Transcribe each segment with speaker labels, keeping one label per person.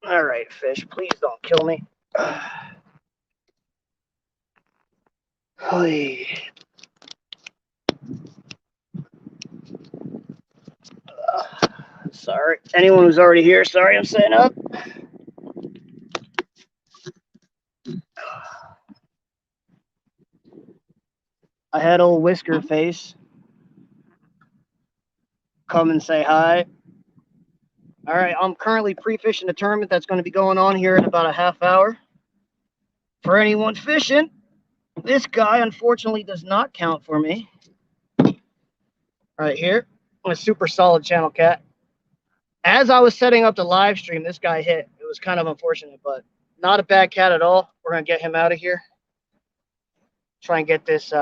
Speaker 1: All right, fish, please don't kill me. Sorry. Anyone who's already here, sorry I'm setting up. I had old Whisker Face come and say hi. All right, I'm currently pre-fishing a tournament that's going to be going on here in about a half hour. For anyone fishing, this guy unfortunately does not count for me. Right here, a super solid channel cat. As I was setting up the live stream, this guy hit. It was kind of unfortunate, but not a bad cat at all. We're going to get him out of here. Try and get this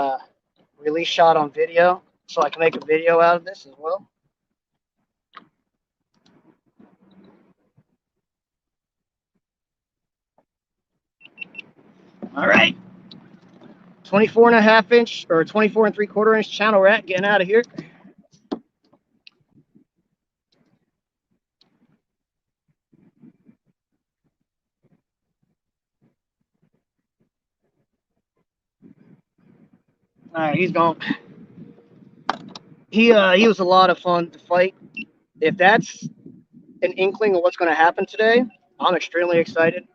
Speaker 1: release shot on video so I can make a video out of this as well. All right. 24.5 inch or 24 3/4 inch channel rat getting out of here. All right, he's gone. He was a lot of fun to fight. If that's an inkling of what's going to happen today, I'm extremely excited.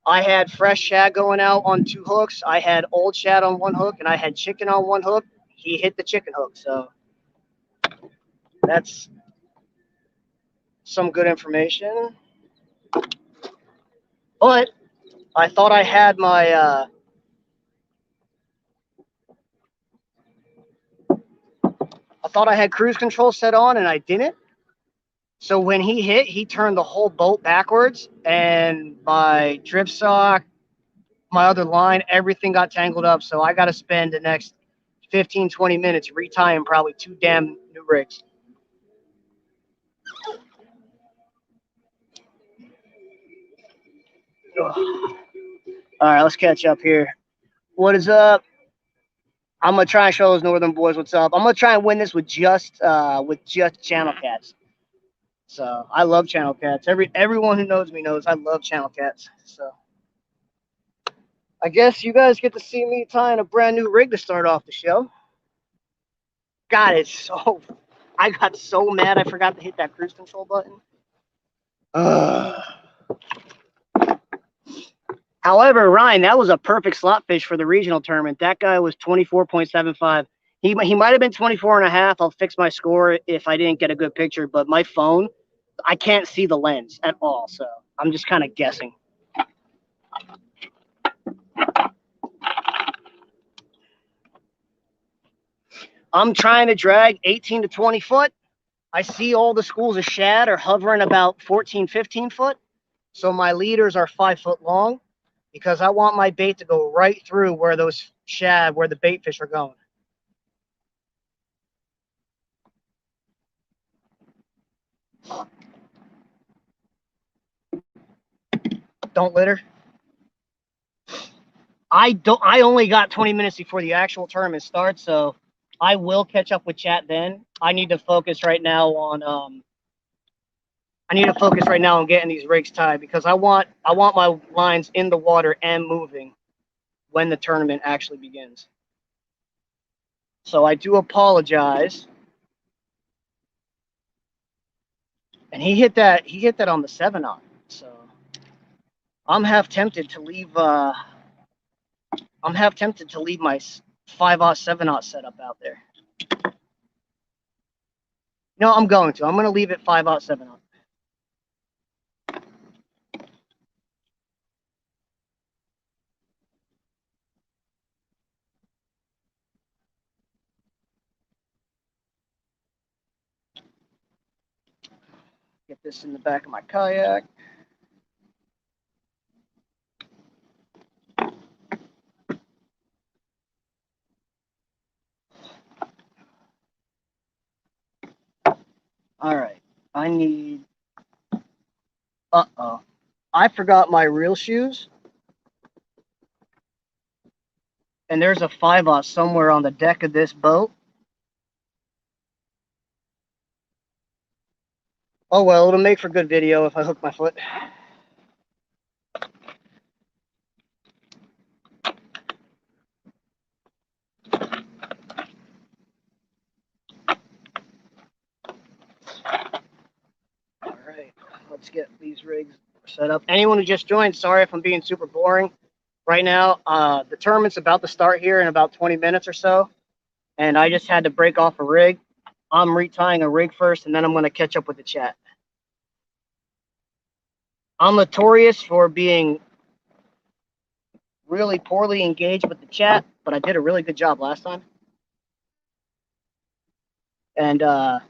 Speaker 1: I had fresh shad going out on 2 hooks. I had old shad on 1 hook, and I had chicken on 1 hook. He hit the chicken hook, so that's some good information. But I thought I had my I thought I had cruise control set on, and I didn't. So when he hit, he turned the whole boat backwards, and my drip sock, my other line, everything got tangled up. So I got to spend the next 15, 20 minutes retying probably 2 damn new rigs. All right, let's catch up here. What is up? I'm gonna try and show those northern boys what's up. I'm gonna try and win this with just channel cats. So I love channel cats. Everyone who knows me knows I love channel cats. So I guess you guys get to see me tying a brand new rig to start off the show. God, I got so mad I forgot to hit that cruise control button. However, Ryan, that was a perfect slot fish for the regional tournament. That guy was 24.75. He might have been 24.5. I'll fix my score if I didn't get a good picture, but my phone, I can't see the lens at all, so I'm just kind of guessing. I'm trying to drag 18 to 20 foot. I see all the schools of shad are hovering about 14, 15 foot. So my leaders are 5 foot long because I want my bait to go right through where those shad, where the bait fish are going. Don't litter. I only got 20 minutes before the actual tournament starts, so I will catch up with chat then. I need to focus right now on getting these rigs tied because I want my lines in the water and moving when the tournament actually begins. So I do apologize. And he hit that on the 7-aught. So I'm half tempted to leave my 5-aught, 7-aught setup out there. No, I'm going to leave it 5-aught, 7-aught. Get this in the back of my kayak. All right, I need, I forgot my reel shoes. And there's a 5-aught somewhere on the deck of this boat. Oh well, it'll make for good video if I hook my foot. Let's get these rigs set up. Anyone who just joined, sorry if I'm being super boring right now. The tournament's about to start here in about 20 minutes or so, and I just had to break off a rig. I'm retying a rig first, and then I'm going to catch up with the chat. I'm notorious for being really poorly engaged with the chat, but I did a really good job last time. And I'm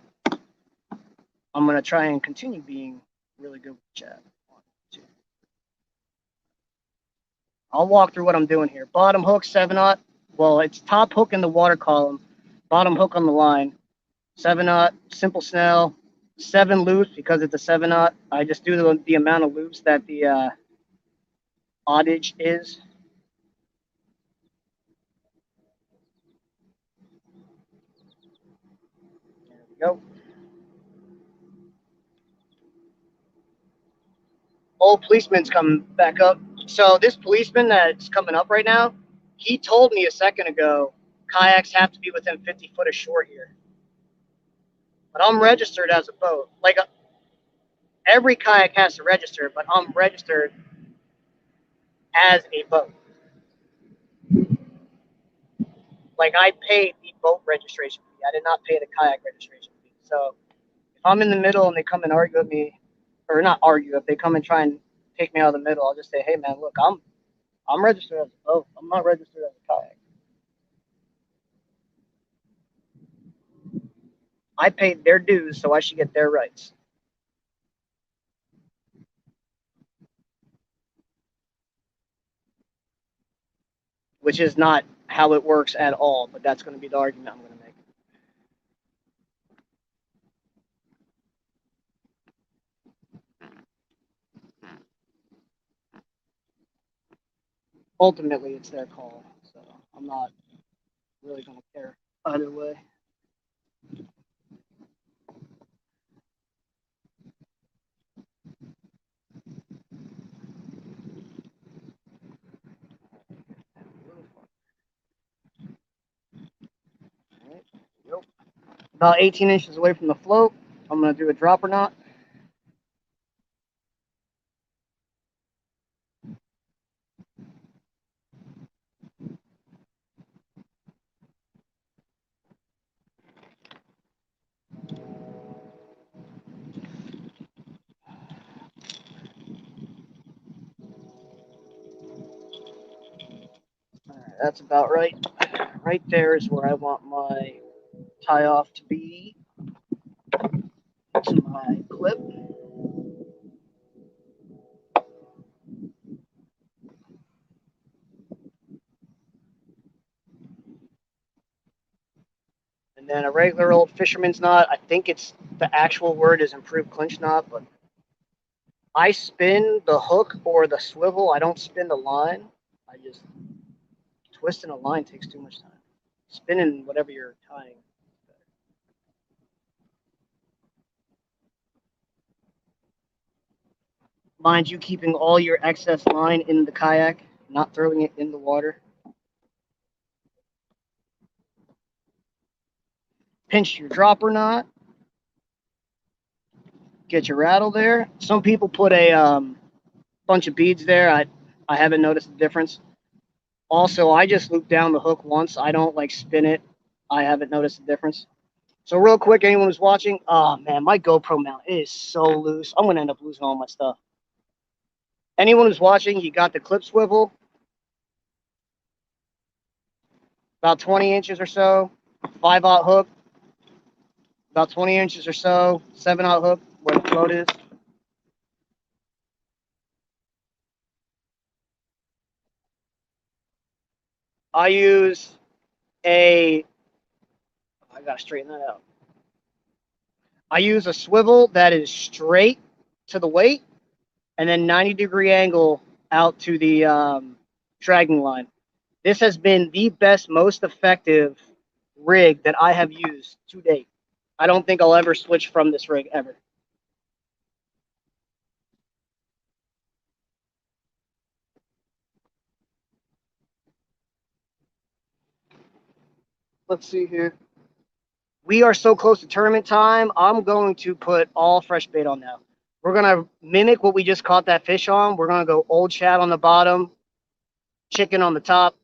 Speaker 1: going to try and continue being really good with the chat. I'll walk through what I'm doing here. Bottom hook, 7/0. Well, it's top hook in the water column, bottom hook on the line. 7/0, simple snell, 7 loops because it's a 7/0. I just do the amount of loops that the odage is. There we go. Old policeman's coming back up. So this policeman that's coming up right now, he told me a second ago, kayaks have to be within 50 foot of shore here. But I'm registered as a boat. Like every kayak has to register, but I'm registered as a boat. Like I paid the boat registration fee. I did not pay the kayak registration fee. So if I'm in the middle and they come and argue with me, or not argue, if they come and try and take me out of the middle, I'll just say, hey man, look, I'm registered as a boat. I'm not registered as a kayak. I paid their dues, so I should get their rights. Which is not how it works at all, but that's going to be the argument I'm going to make. Ultimately, it's their call, so I'm not really going to care either way. Yep. About 18 inches away from the float, I'm going to do a dropper knot. That's about right. Right there is where I want my tie off to be. To my clip. And then a regular old fisherman's knot. I think it's the actual word is improved clinch knot, but I spin the hook or the swivel. I don't spin the line. I just twisting a line takes too much time. Spinning whatever you're tying. Mind you, keeping all your excess line in the kayak, not throwing it in the water. Pinch your dropper knot. Get your rattle there. Some people put a bunch of beads there. I haven't noticed the difference. Also, I just loop down the hook once. I don't like spin it. I haven't noticed the difference. So real quick, anyone who's watching, oh man, my GoPro mount is so loose. I'm gonna end up losing all my stuff. Anyone who's watching, you got the clip swivel, about 20 inches or so, 5/0 hook, about 20 inches or so, 7/0 hook, where the float is. I use I gotta straighten that out. I use a swivel that is straight to the weight and then 90-degree angle out to the dragging line. This has been the best, most effective rig that I have used to date. I don't think I'll ever switch from this rig ever. Let's see here. We are so close to tournament time. I'm going to put all fresh bait on now. We're going to mimic what we just caught that fish on. We're going to go old shad on the bottom, chicken on the top.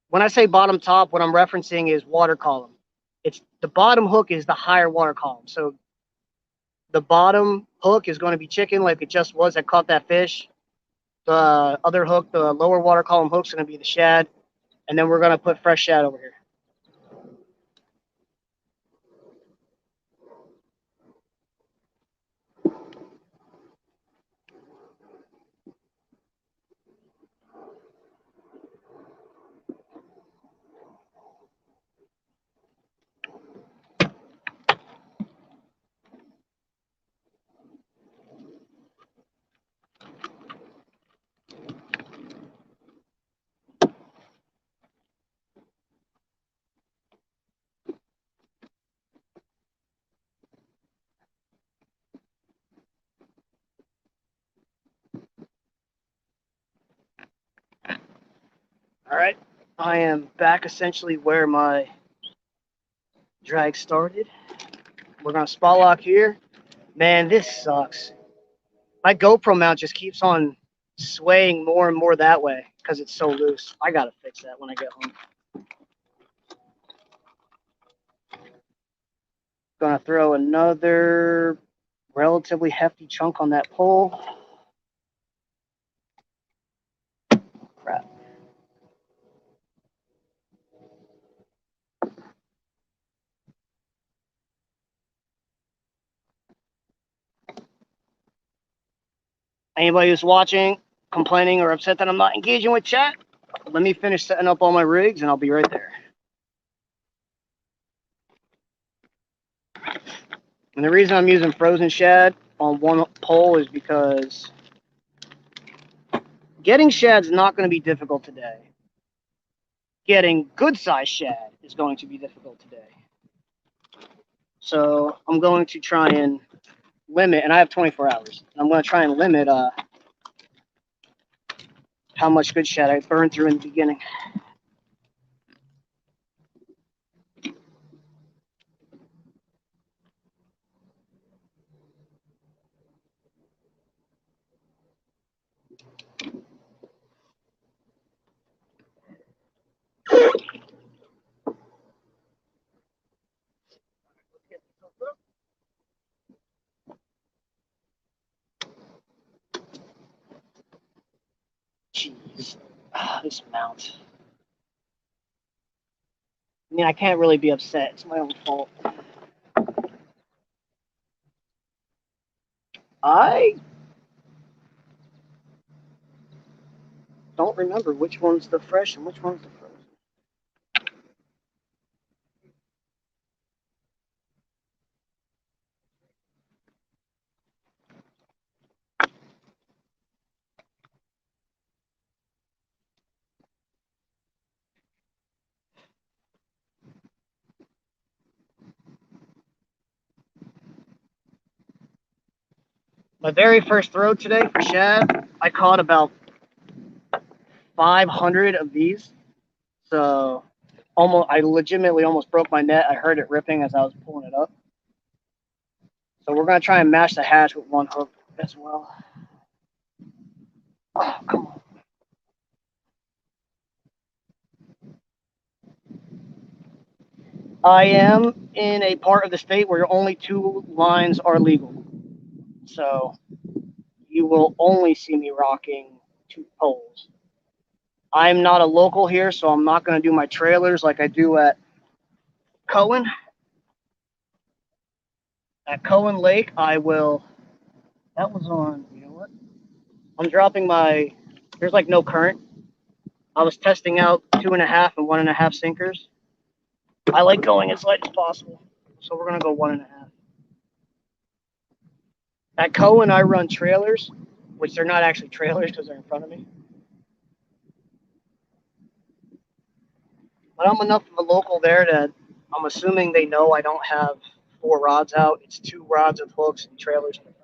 Speaker 1: When I say bottom top, what I'm referencing is water column. It's the bottom hook is the higher water column. So the bottom hook is going to be chicken like it just was that caught that fish. The other hook, the lower water column hook, is going to be the shad. And then we're going to put fresh shad over here. All right. I am back essentially where my drag started. We're going to spot lock here. Man, this sucks. My GoPro mount just keeps on swaying more and more that way because it's so loose. I got to fix that when I get home. Gonna throw another relatively hefty chunk on that pole. Crap. Anybody who's watching, complaining, or upset that I'm not engaging with chat, let me finish setting up all my rigs and I'll be right there. And the reason I'm using frozen shad on one pole is because getting shad's not going to be difficult today. Getting good size shad is going to be difficult today. So I'm going to try and limit, and I have 24 hours. I'm going to try and limit how much good shad I burn through in the beginning. Jeez, this mount. I mean, I can't really be upset. It's my own fault. I don't remember which one's the fresh and which one's the frozen. My very first throw today for shad, I caught about 500 of these. So I legitimately almost broke my net. I heard it ripping as I was pulling it up. So we're gonna try and mash the hatch with one hook as well. Oh, come on. I am in a part of the state where only 2 lines are legal. So you will only see me rocking 2 poles. I'm not a local here, so I'm not going to do my trailers like I do at Cohen. At Cohen Lake, I will. That was on. You know what? I'm dropping my. There's like no current. I was testing out 2.5 and 1.5 sinkers. I like going as light as possible, so we're gonna go 1.5. At Cohen, I run trailers, which they're not actually trailers because they're in front of me. But I'm enough of a local there that I'm assuming they know I don't have 4 rods out. It's 2 rods with hooks and trailers in the front.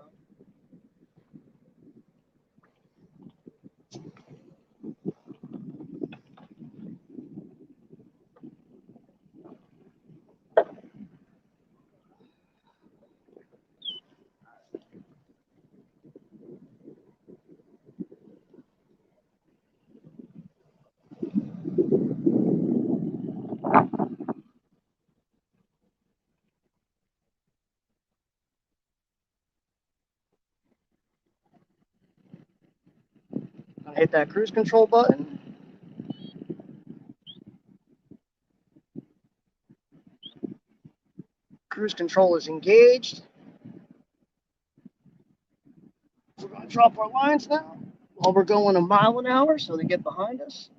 Speaker 1: Hit that cruise control button. Cruise control is engaged. We're going to drop our lines now while we're going a mile an hour so they get behind us.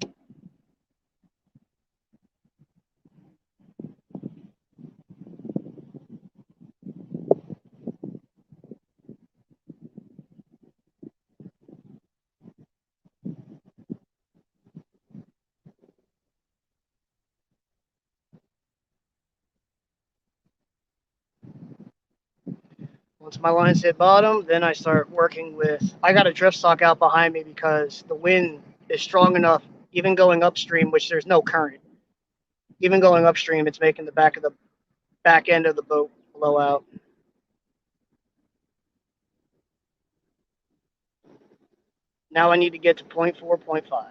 Speaker 1: Once my lines hit bottom, then I start working with, I got a drift stock out behind me because the wind is strong enough, even going upstream, which there's no current. Even going upstream, it's making the back end of the boat blow out. Now I need to get to 0.4, 0.5.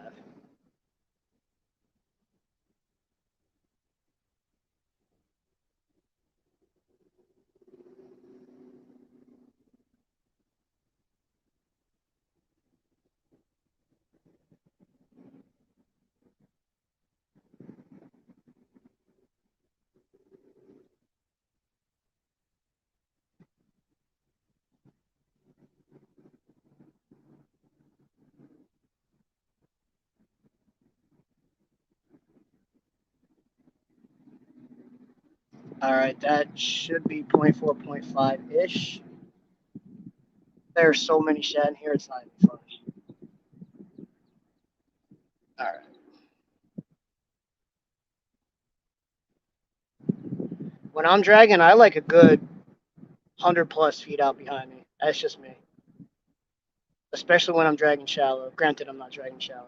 Speaker 1: All right, that should be 0.4, 0.5-ish. There's so many shad in here, it's not even funny. All right. When I'm dragging, I like a good 100 plus feet out behind me. That's just me. Especially when I'm dragging shallow. Granted, I'm not dragging shallow.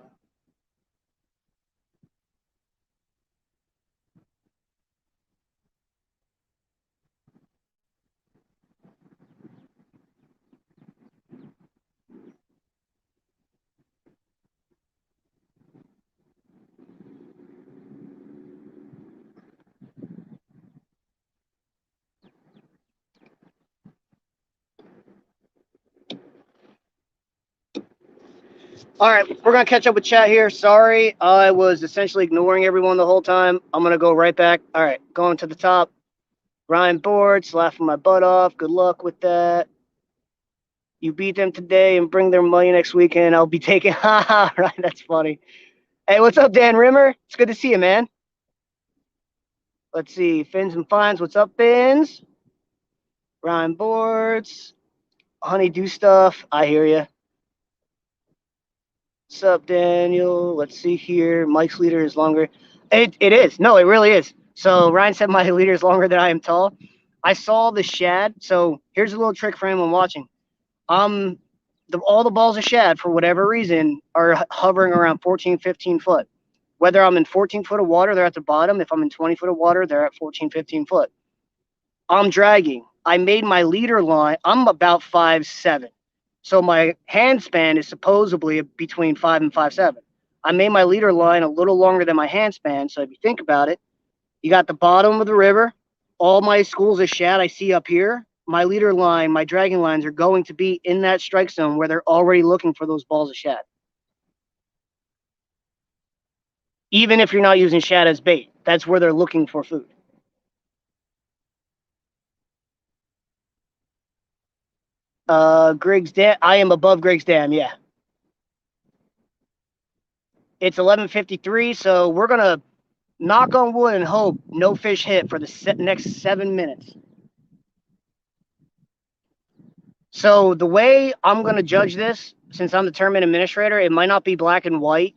Speaker 1: All right, we're gonna catch up with chat here. Sorry, I was essentially ignoring everyone the whole time. I'm gonna go right back. All right, going to the top. Ryan Boards, laughing my butt off. Good luck with that. You beat them today and bring their money next weekend. I'll be taking. Haha, right? That's funny. Hey, what's up, Dan Rimmer? It's good to see you, man. Let's see, Fins and Fines. What's up, Fins? Ryan Boards, Honeydew Stuff. I hear you. What's up, Daniel? Let's see here. Mike's leader is longer. It is. No, it really is. So Ryan said my leader is longer than I am tall. I saw the shad. So here's a little trick for anyone watching. All the balls of shad, for whatever reason, are hovering around 14, 15 foot. Whether I'm in 14 foot of water, they're at the bottom. If I'm in 20 foot of water, they're at 14, 15 foot. I'm dragging. I made my leader line. I'm about 5'7". So my hand span is supposedly between 5 and 5'7". I made my leader line a little longer than my hand span. So if you think about it, you got the bottom of the river. All my schools of shad I see up here. My leader line, my dragging lines are going to be in that strike zone where they're already looking for those balls of shad. Even if you're not using shad as bait, that's where they're looking for food. Griggs Dam. I am above Griggs Dam. Yeah. It's 11:53, so we're gonna knock on wood and hope no fish hit for the next 7 minutes. So the way I'm gonna judge this, since I'm the tournament administrator, it might not be black and white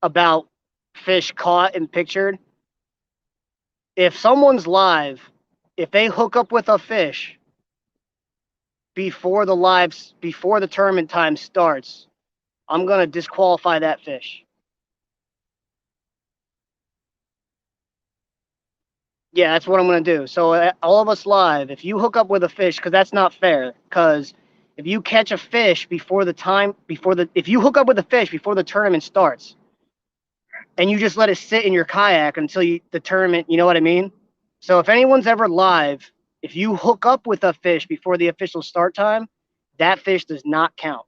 Speaker 1: about fish caught and pictured. If someone's live, if they hook up with a fish before the tournament time starts, I'm gonna disqualify that fish. Yeah, that's what I'm gonna do. So all of us live, if you hook up with a fish, because that's not fair. Because if you catch a fish if you hook up with a fish before the tournament starts, and you just let it sit in your kayak until the tournament, you know what I mean? So if anyone's ever live, if you hook up with a fish before the official start time, that fish does not count.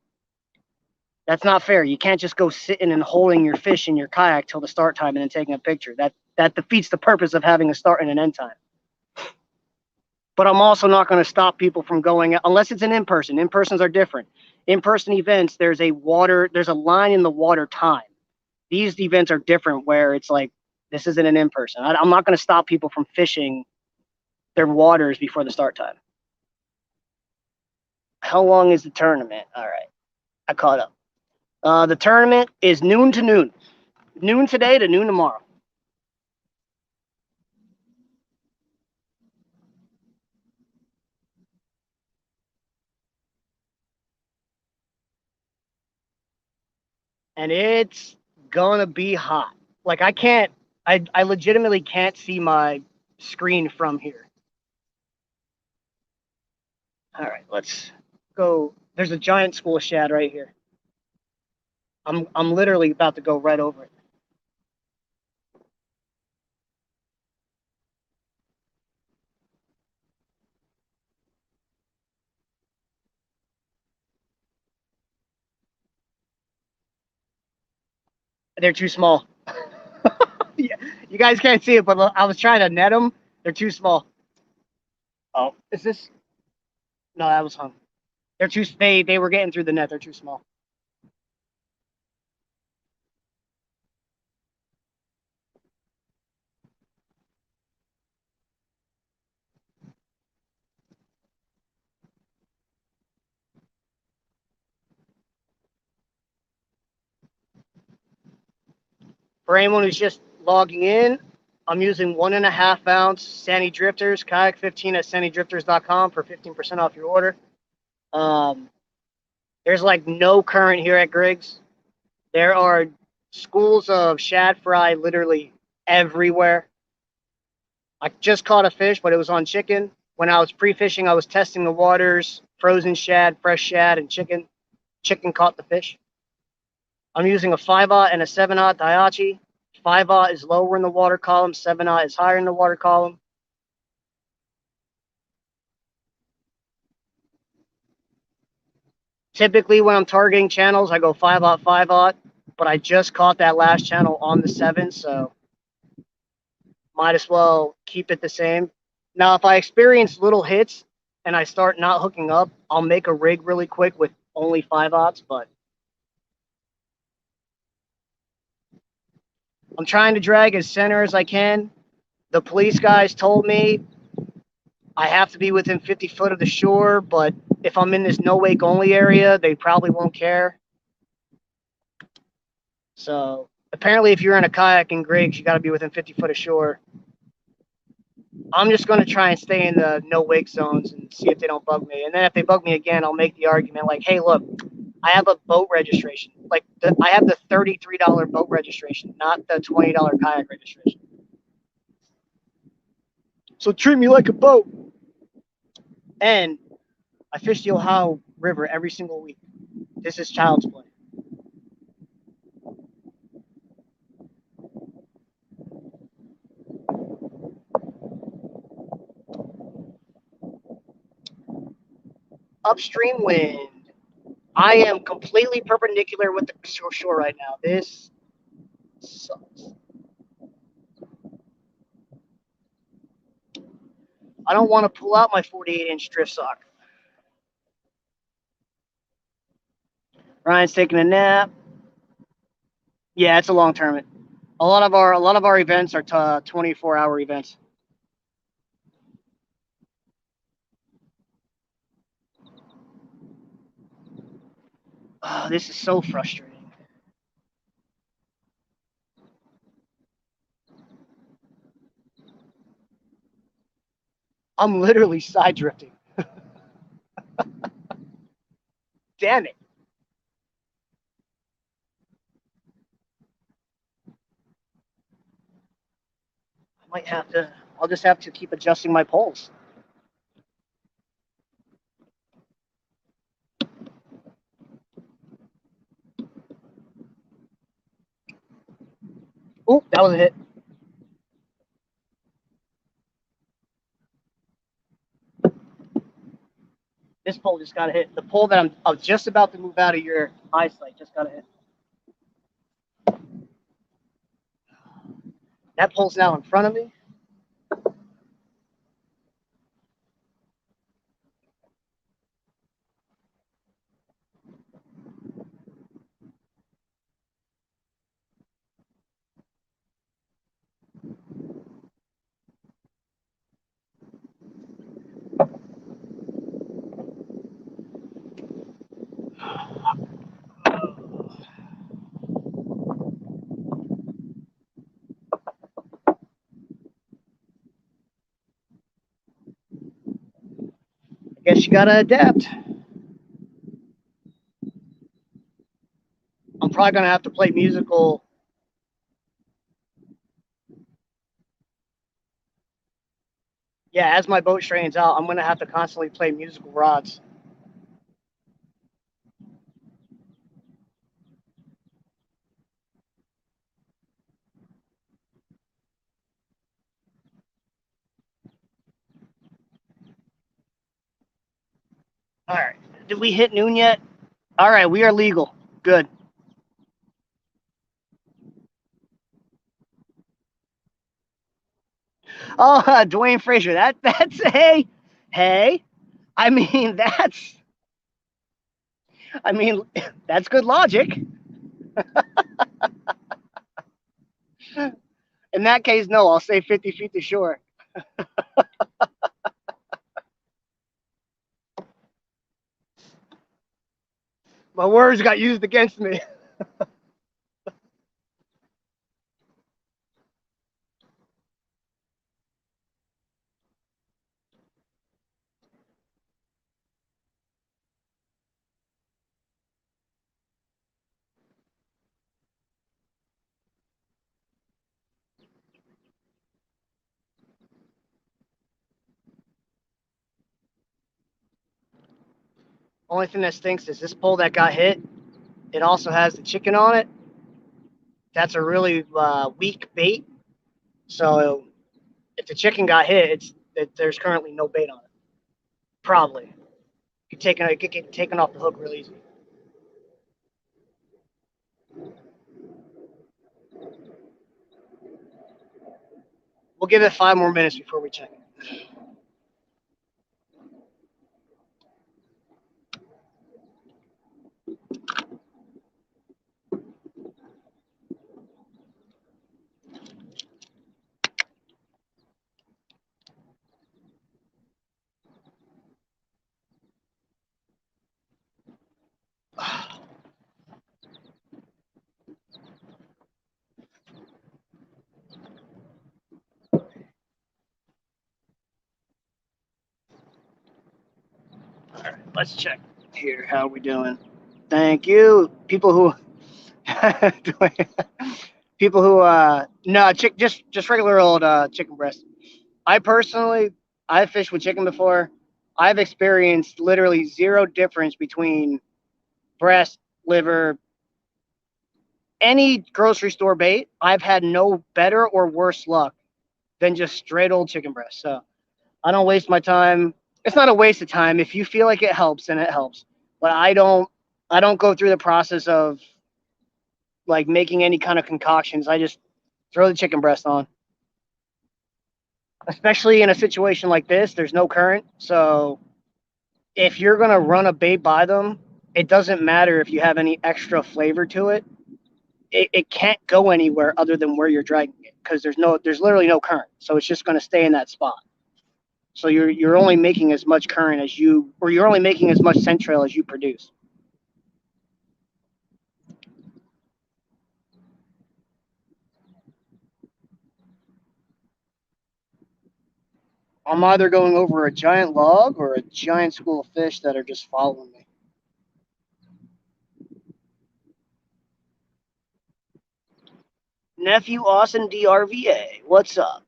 Speaker 1: That's not fair. You can't just go sitting and holding your fish in your kayak till the start time and then taking a picture. That defeats the purpose of having a start and an end time. But I'm also not going to stop people from going unless it's an in-person. In-persons are different. In-person events, there's a line in the water time. These events are different where it's like this isn't an in-person. I'm not going to stop people from fishing their waters before the start time. How long is the tournament? All right, I caught up. The tournament is noon to noon. Noon today to noon tomorrow. And it's gonna be hot. Like I legitimately can't see my screen from here. All right, let's go. There's a giant school shad right here. I'm literally about to go right over it. They're too small. Yeah, you guys can't see it, but I was trying to net them. They're too small. Oh, is this? No, that was hung. They're too. They were getting through the net. They're too small. For anyone who's just logging in, I'm using 1.5 ounce Sandy Drifters, Kayak 15 at sandydrifters.com for 15% off your order. Um, there's like no current here at Griggs. There are schools of shad fry literally everywhere. I just caught a fish, but it was on chicken. When I was pre-fishing, I was testing the waters, frozen shad, fresh shad, and chicken. Chicken caught the fish. I'm using a 5/0 and a 7/0 Daiichi. 5/0 is lower in the water column, 7/0 is higher in the water column. Typically, when I'm targeting channels, I go 5/0, 5/0, but I just caught that last channel on the 7, so might as well keep it the same. Now, if I experience little hits and I start not hooking up, I'll make a rig really quick with only 5/0s, but I'm trying to drag as center as I can. The police guys told me I have to be within 50 foot of the shore, but if I'm in this no wake only area, they probably won't care. So apparently, if you're in a kayak in Griggs, you got to be within 50 foot of shore. I'm just going to try and stay in the no wake zones and see if they don't bug me. And then if they bug me again, I'll make the argument like, hey, look, I have a boat registration. Like I have the $33 boat registration, not the $20 kayak registration. So treat me like a boat. And I fish the Ohio River every single week. This is child's play. Upstream wind. I am completely perpendicular with the shore right now. This sucks. I don't want to pull out my 48-inch drift sock. Ryan's taking a nap. Yeah, it's a long tournament. A lot of our events are 24-hour events. Oh, this is so frustrating. I'm literally side drifting. Damn it. I'll just have to keep adjusting my poles. Oh, that was a hit. This pole just got hit. The pole that I'm just about to move out of your eyesight just got hit. That pole's now in front of me. I guess you gotta adapt. I'm probably gonna have to play musical. Yeah, as my boat straightens out, I'm gonna have to constantly play musical rods. All right. Did we hit noon yet? All right, we are legal. Good. Oh, Dwayne Frazier. That's hey. I mean I mean that's good logic. In that case, no. I'll say 50 feet to shore. My words got used against me. Only thing that stinks is this pole that got hit. It also has the chicken on it. That's a really weak bait. So if the chicken got hit, there's currently no bait on it. Probably. It could get taken off the hook real easy. We'll give it 5 more minutes before we check it. All right, let's check here. How are we doing? Thank you. People who people who no just regular old chicken breast. I personally I've fished with chicken before. I've experienced literally zero difference between breast, liver, any grocery store bait. I've had no better or worse luck than just straight old chicken breast. So I don't waste my time. It's not a waste of time. If you feel like it helps, then it helps. But I don't go through the process of like making any kind of concoctions. I just throw the chicken breast on. Especially in a situation like this, there's no current. So if you're gonna run a bait by them, it doesn't matter if you have any extra flavor to it. It can't go anywhere other than where you're dragging it because there's literally no current. So it's just gonna stay in that spot. So you're only making as much current as you, or you're only making as much scent trail as you produce. I'm either going over a giant log or a giant school of fish that are just following me. Nephew Austin DRVA, what's up?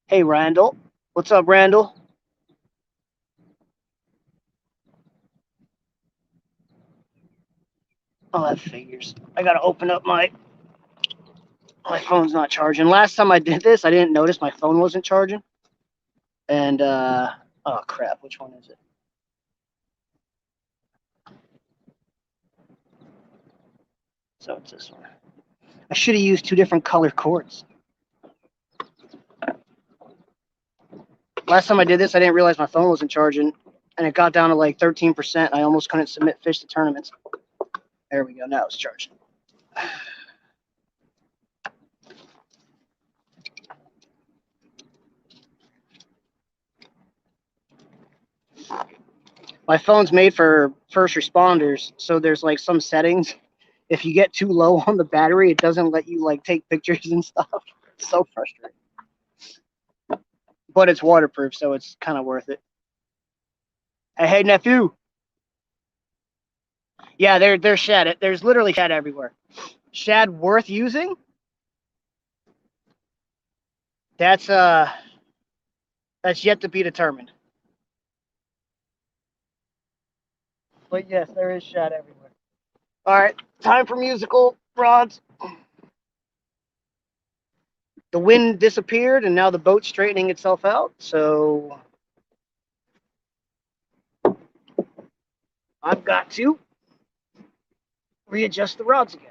Speaker 1: Hey Randall, what's up, Randall? Oh, that figures. I gotta open up my phone's not charging. Last time I did this, I didn't notice my phone wasn't charging. And oh crap, which one is it? So it's this one. I should have used 2 different color cords. Last time I did this, I didn't realize my phone wasn't charging, and it got down to like 13%. I almost couldn't submit fish to tournaments. There we go. Now it's charging. My phone's made for first responders, so there's like some settings. If you get too low on the battery, it doesn't let you like take pictures and stuff. It's so frustrating. But it's waterproof, so it's kind of worth it. Hey, nephew. Yeah, there's shad. There's literally shad everywhere. Shad worth using? That's yet to be determined. But yes, there is shad everywhere. All right, time for musical rods. The wind disappeared, and now the boat's straightening itself out. So I've got to readjust the rods again.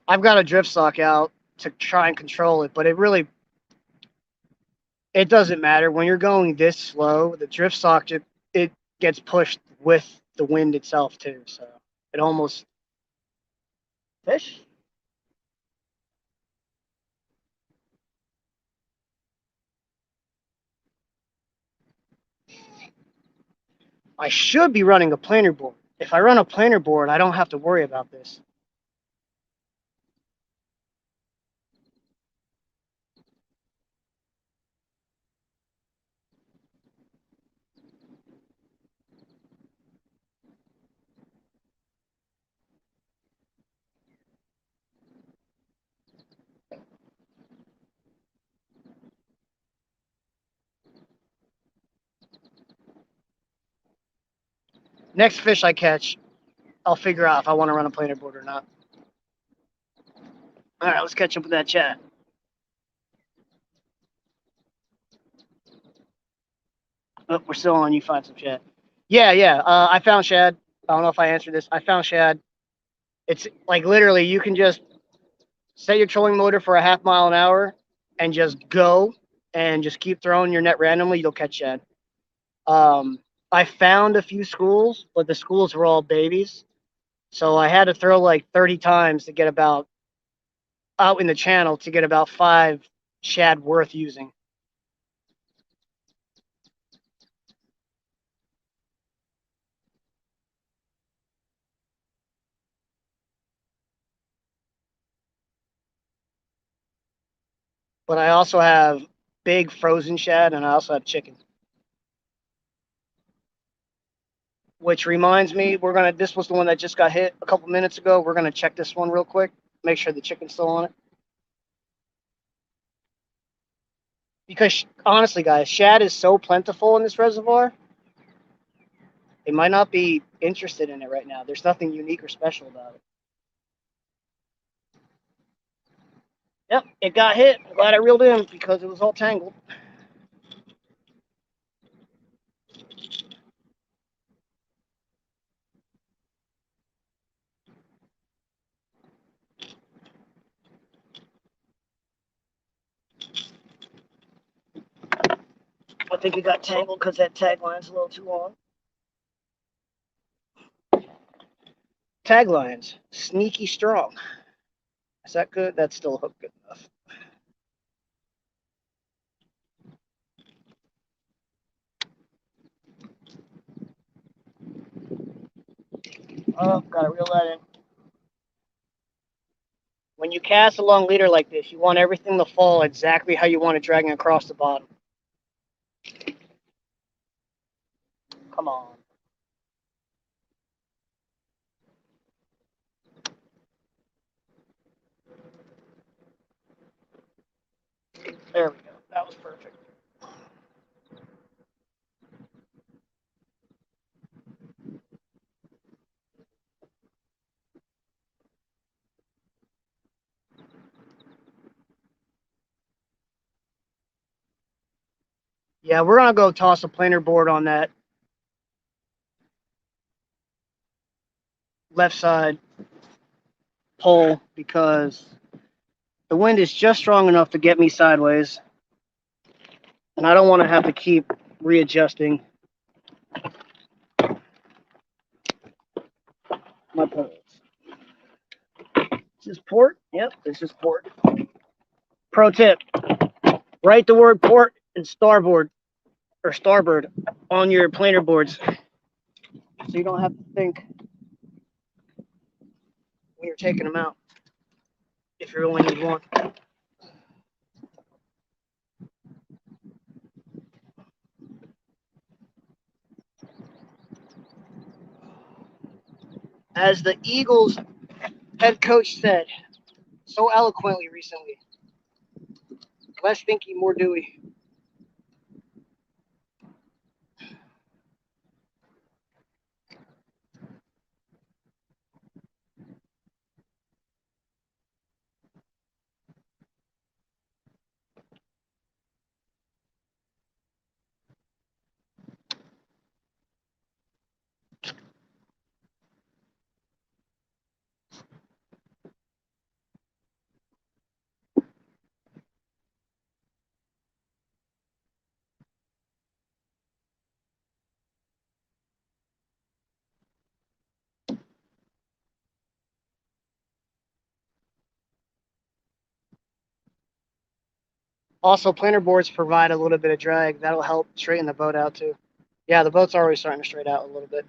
Speaker 1: I've got a drift sock out to try and control it, but it doesn't matter when you're going this slow. The drift sock it gets pushed with the wind itself too, so it almost fish. I should be running a planer board. If I run a planer board, I don't have to worry about this. Next fish I catch, I'll figure out if I want to run a planer board or not. All right, let's catch up with that chat. Oh, we're still on. You find some shad. Yeah. I found shad. I don't know if I answered this. I found shad. It's like literally you can just set your trolling motor for a half-mile an hour and just go and just keep throwing your net randomly. You'll catch shad. I found a few schools, but the schools were all babies. So I had to throw like 30 times to get about out in the channel to get about 5 shad worth using. But I also have big frozen shad and I also have chicken. Which reminds me, this was the one that just got hit a couple minutes ago. We're gonna check this one real quick, make sure the chicken's still on it. Because honestly, guys, shad is so plentiful in this reservoir, they might not be interested in it right now. There's nothing unique or special about it. Yep, it got hit. I'm glad I reeled in because it was all tangled. I think it got tangled because that tagline's a little too long. Taglines, sneaky strong. Is that good? That's still hooked good enough. Oh, gotta reel that in. When you cast a long leader like this, you want everything to fall exactly how you want it dragging across the bottom. Come on. There we go. That was perfect. Yeah, we're gonna go toss a planer board on that left side pole because the wind is just strong enough to get me sideways, and I don't want to have to keep readjusting my poles. Is this port? Yep, this is port. Pro tip: write the word port and starboard or starboard on your planer boards, so you don't have to think when you're taking them out. If you only need one. As the Eagles head coach said so eloquently recently, less stinky, more dewy. Also, planer boards provide a little bit of drag. That'll help straighten the boat out too. Yeah, the boat's already starting to straight out a little bit.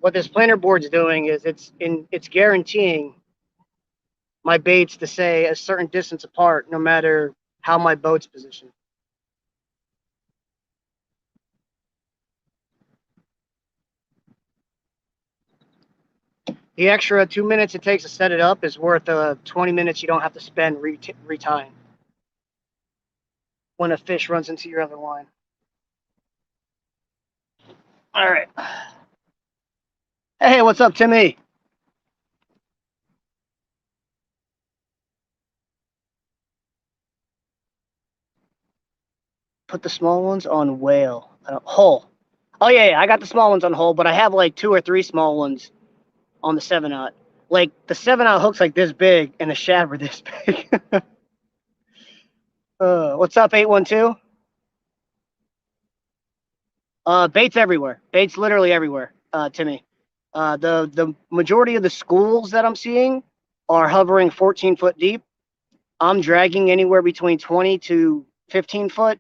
Speaker 1: What this planer board's doing is it's guaranteeing my baits to stay a certain distance apart no matter how my boat's positioned. The extra 2 minutes it takes to set it up is worth 20 minutes you don't have to spend retying when a fish runs into your other line. All right. Hey, what's up, Timmy? Put the small ones on whale. Hull. Oh yeah, I got the small ones on hull, but I have like 2 or 3 small ones on the 7/0. Like the 7/0 hooks like this big and the shad were this big. What's up, 812? Baits everywhere. Baits literally everywhere, Timmy. The majority of the schools that I'm seeing are hovering 14 foot deep. I'm dragging anywhere between 20 to 15 foot.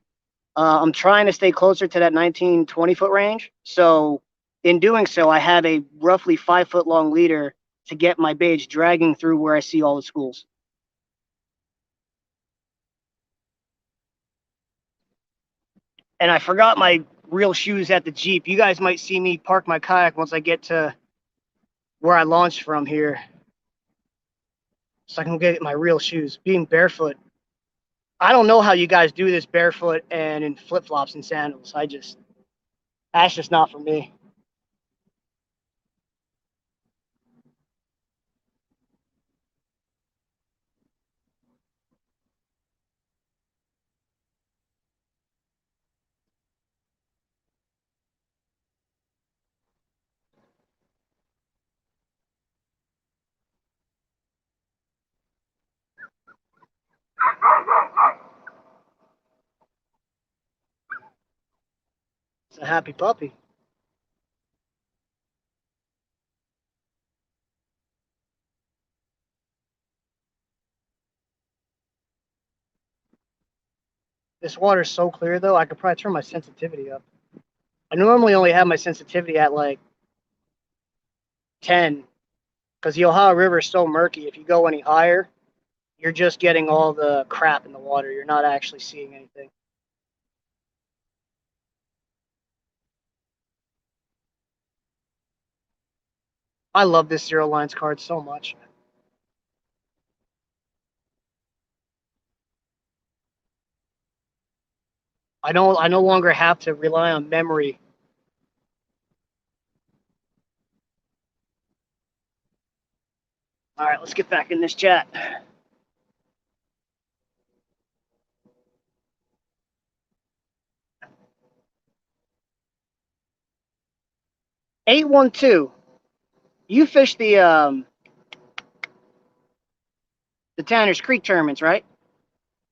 Speaker 1: I'm trying to stay closer to that 19, 20 foot range. So in doing so, I have a roughly 5 foot long leader to get my baits dragging through where I see all the schools. And I forgot my real shoes at the Jeep. You guys might see me park my kayak once I get to where I launched from here, so I can get my real shoes. Being barefoot, I don't know how you guys do this barefoot and in flip flops and sandals. That's just not for me. It's a happy puppy. This water's so clear though, I could probably turn my sensitivity up. I normally only have my sensitivity at like 10 because the Ohio River is so murky. If you go any higher, you're just getting all the crap in the water. You're not actually seeing anything. I love this Zero Lines card so much. I no longer have to rely on memory All right, let's get back in this chat. 812. You fish the Tanner's Creek tournaments, right?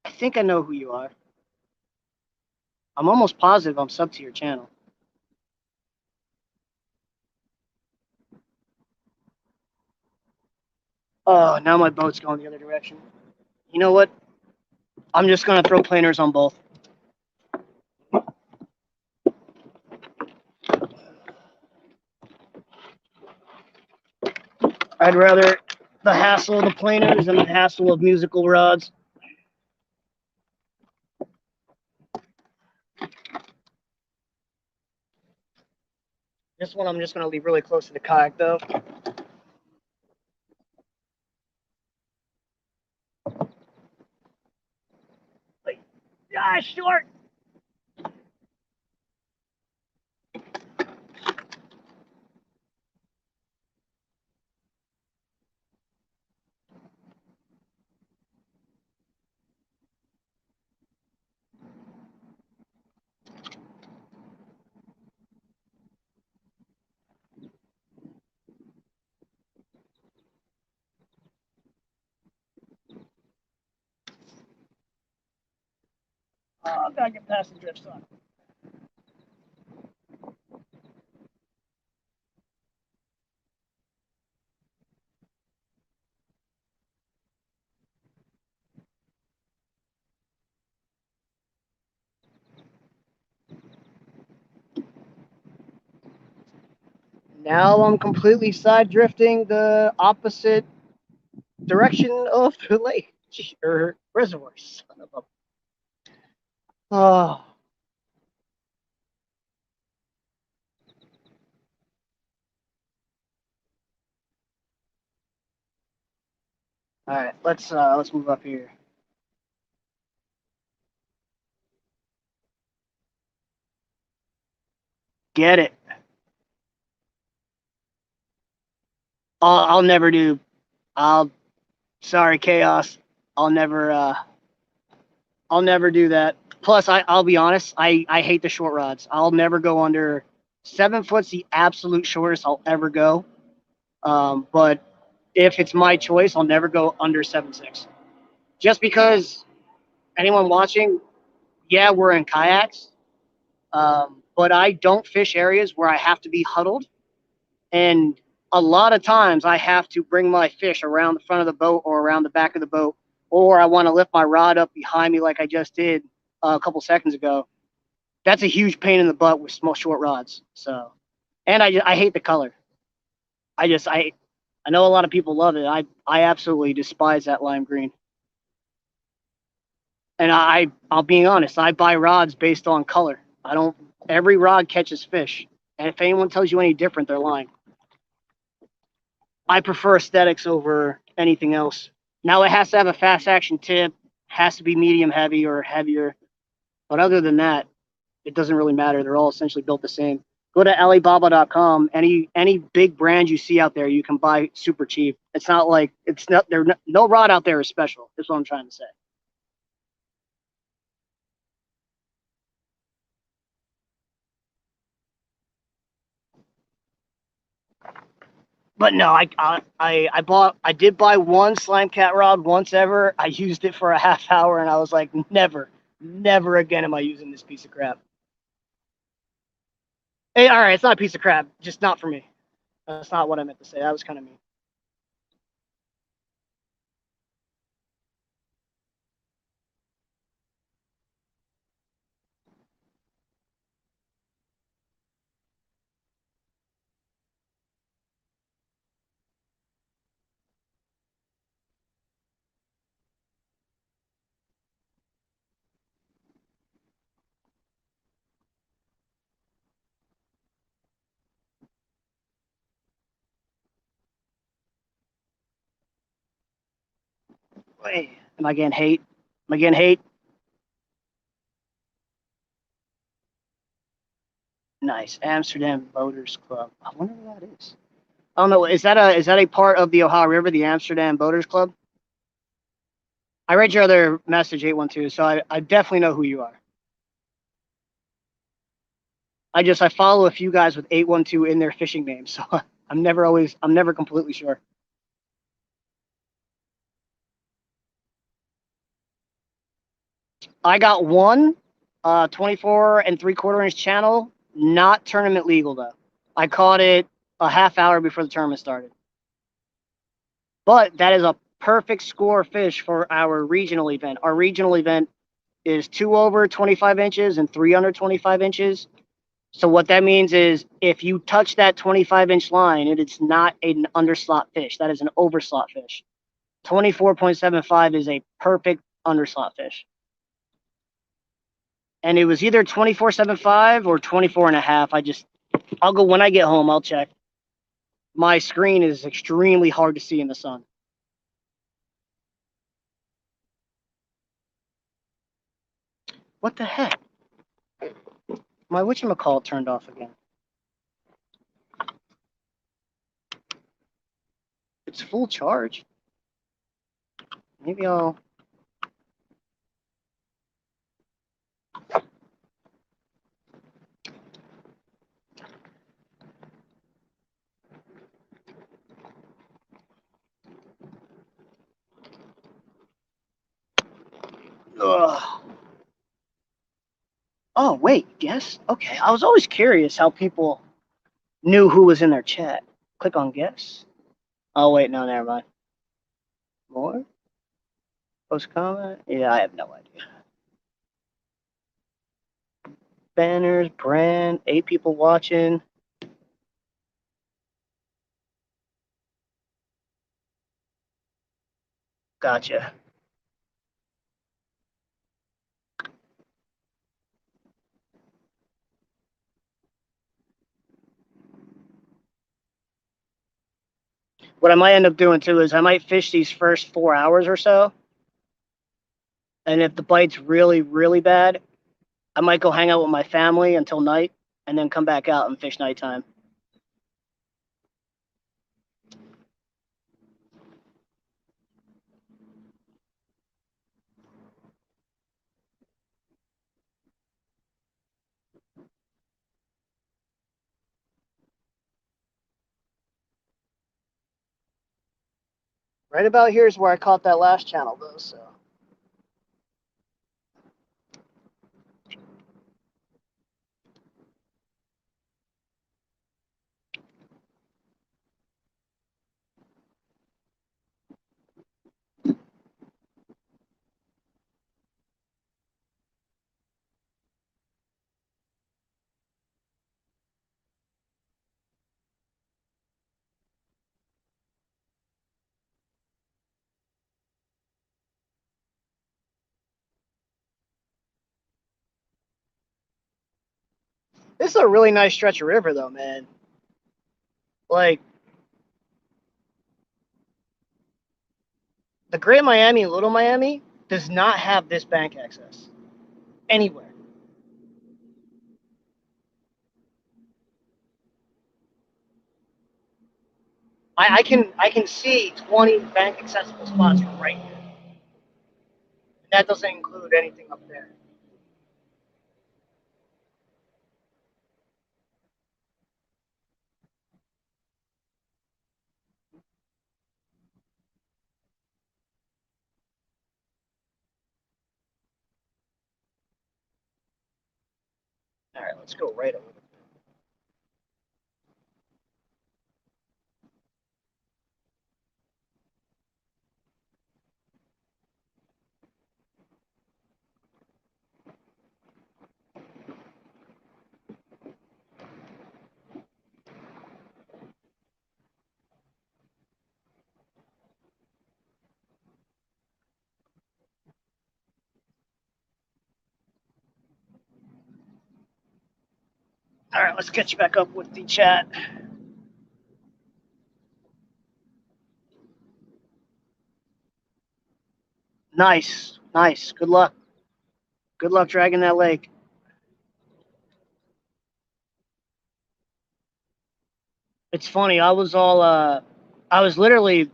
Speaker 1: I think I know who you are. I'm almost positive I'm sub to your channel. Oh, now my boat's going the other direction. You know what? I'm just gonna throw planers on both. I'd rather the hassle of the planers than the hassle of musical rods. This one I'm just gonna leave really close to the kayak though. Like, ah, short. Oh, I gotta get past the drift zone. Now I'm completely side drifting the opposite direction of the lake or reservoir. Son of a. Oh. All right, let's move up here. Get it. I'll never do. I'll sorry chaos. I'll never I'll never do that. Plus, I'll be honest. I hate the short rods. I'll never go under 7 foot's the absolute shortest I'll ever go. But if it's my choice, I'll never go under 7.6. Just because anyone watching, yeah, we're in kayaks, but I don't fish areas where I have to be huddled. And a lot of times I have to bring my fish around the front of the boat or around the back of the boat, or I want to lift my rod up behind me like I just did a couple seconds ago. That's a huge pain in the butt with small short rods. So, and I hate the color. I just I know a lot of people love it. I absolutely despise that lime green. And I'll be honest. I buy rods based on color. I don't. Every rod catches fish. And if anyone tells you any different, they're lying. I prefer aesthetics over anything else. Now it has to have a fast action tip, has to be medium heavy or heavier. But other than that, it doesn't really matter. They're all essentially built the same. Go to alibaba.com. Any big brand you see out there, you can buy super cheap. It's not like it's not there. No rod out there is special. That's what I'm trying to say. But no, I did buy one slime cat rod once ever. I used it for a half hour and I was like, never again am I using this piece of crap. Hey, all right, it's not a piece of crap, just not for me. That's not what I meant to say. That was kind of mean. Wait, am I getting hate? Am I getting hate? Nice. Amsterdam Boaters Club. I wonder who that is. I don't know. Is that a part of the Ohio River, the Amsterdam Boaters Club? I read your other message 812, so I definitely know who you are. I follow a few guys with 812 in their fishing names, so I'm never completely sure. I got one 24 and 3/4 inch channel, not tournament legal though. I caught it a half hour before the tournament started. But that is a perfect score fish for our regional event. Our regional event is 2 over 25 inches and 3 under 25 inches. So what that means is if you touch that 25-inch line, it is not an underslot fish. That is an overslot fish. 24.75 is a perfect underslot fish. And it was either 24.75 or 24 and a half. I'll go when I get home, I'll check. My screen is extremely hard to see in the sun. What the heck? My whatchamacallit turned off again. It's full charge. Maybe I'll... Ugh. Oh, wait, guess? Okay, I was always curious how people knew who was in their chat. Click on guess. Oh, wait, no, never mind. More? Post comment? Yeah, I have no idea. Banners, brand, 8 people watching. Gotcha. What I might end up doing too is I might fish these first 4 hours or so. And if the bite's really, really bad, I might go hang out with my family until night and then come back out and fish nighttime. Right about here is where I caught that last channel, though, so. This is a really nice stretch of river, though, man. Like, the Great Miami and Little Miami does not have this bank access anywhere. I can see 20 bank accessible spots from right here. That doesn't include anything up there. All right, let's go right over. All right, let's catch back up with the chat. Nice, nice. Good luck. Good luck dragging that lake. It's funny. I was literally,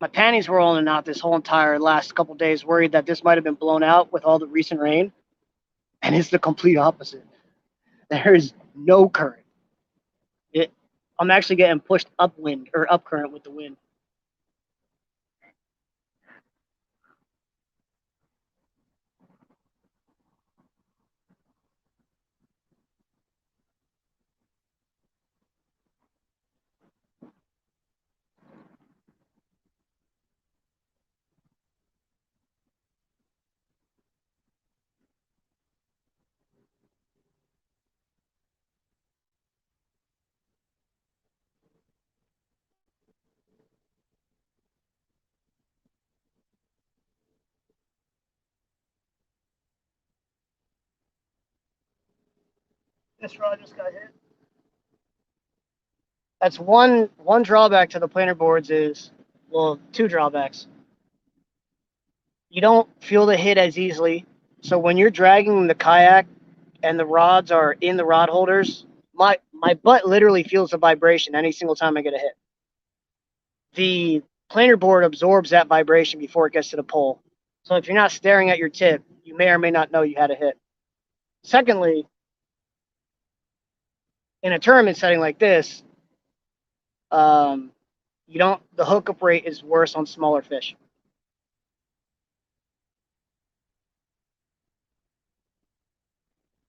Speaker 1: my panties were all in a knot this whole entire last couple days, worried that this might have been blown out with all the recent rain, and it's the complete opposite. There is no current. It, I'm actually getting pushed upwind or up current with the wind. This rod just got hit. That's one drawback to the planer boards is, well, two drawbacks. You don't feel the hit as easily. So when you're dragging the kayak and the rods are in the rod holders, my butt literally feels the vibration any single time I get a hit. The planer board absorbs that vibration before it gets to the pole. So if you're not staring at your tip, you may or may not know you had a hit. Secondly, in a tournament setting like this, you don't the hookup rate is worse on smaller fish.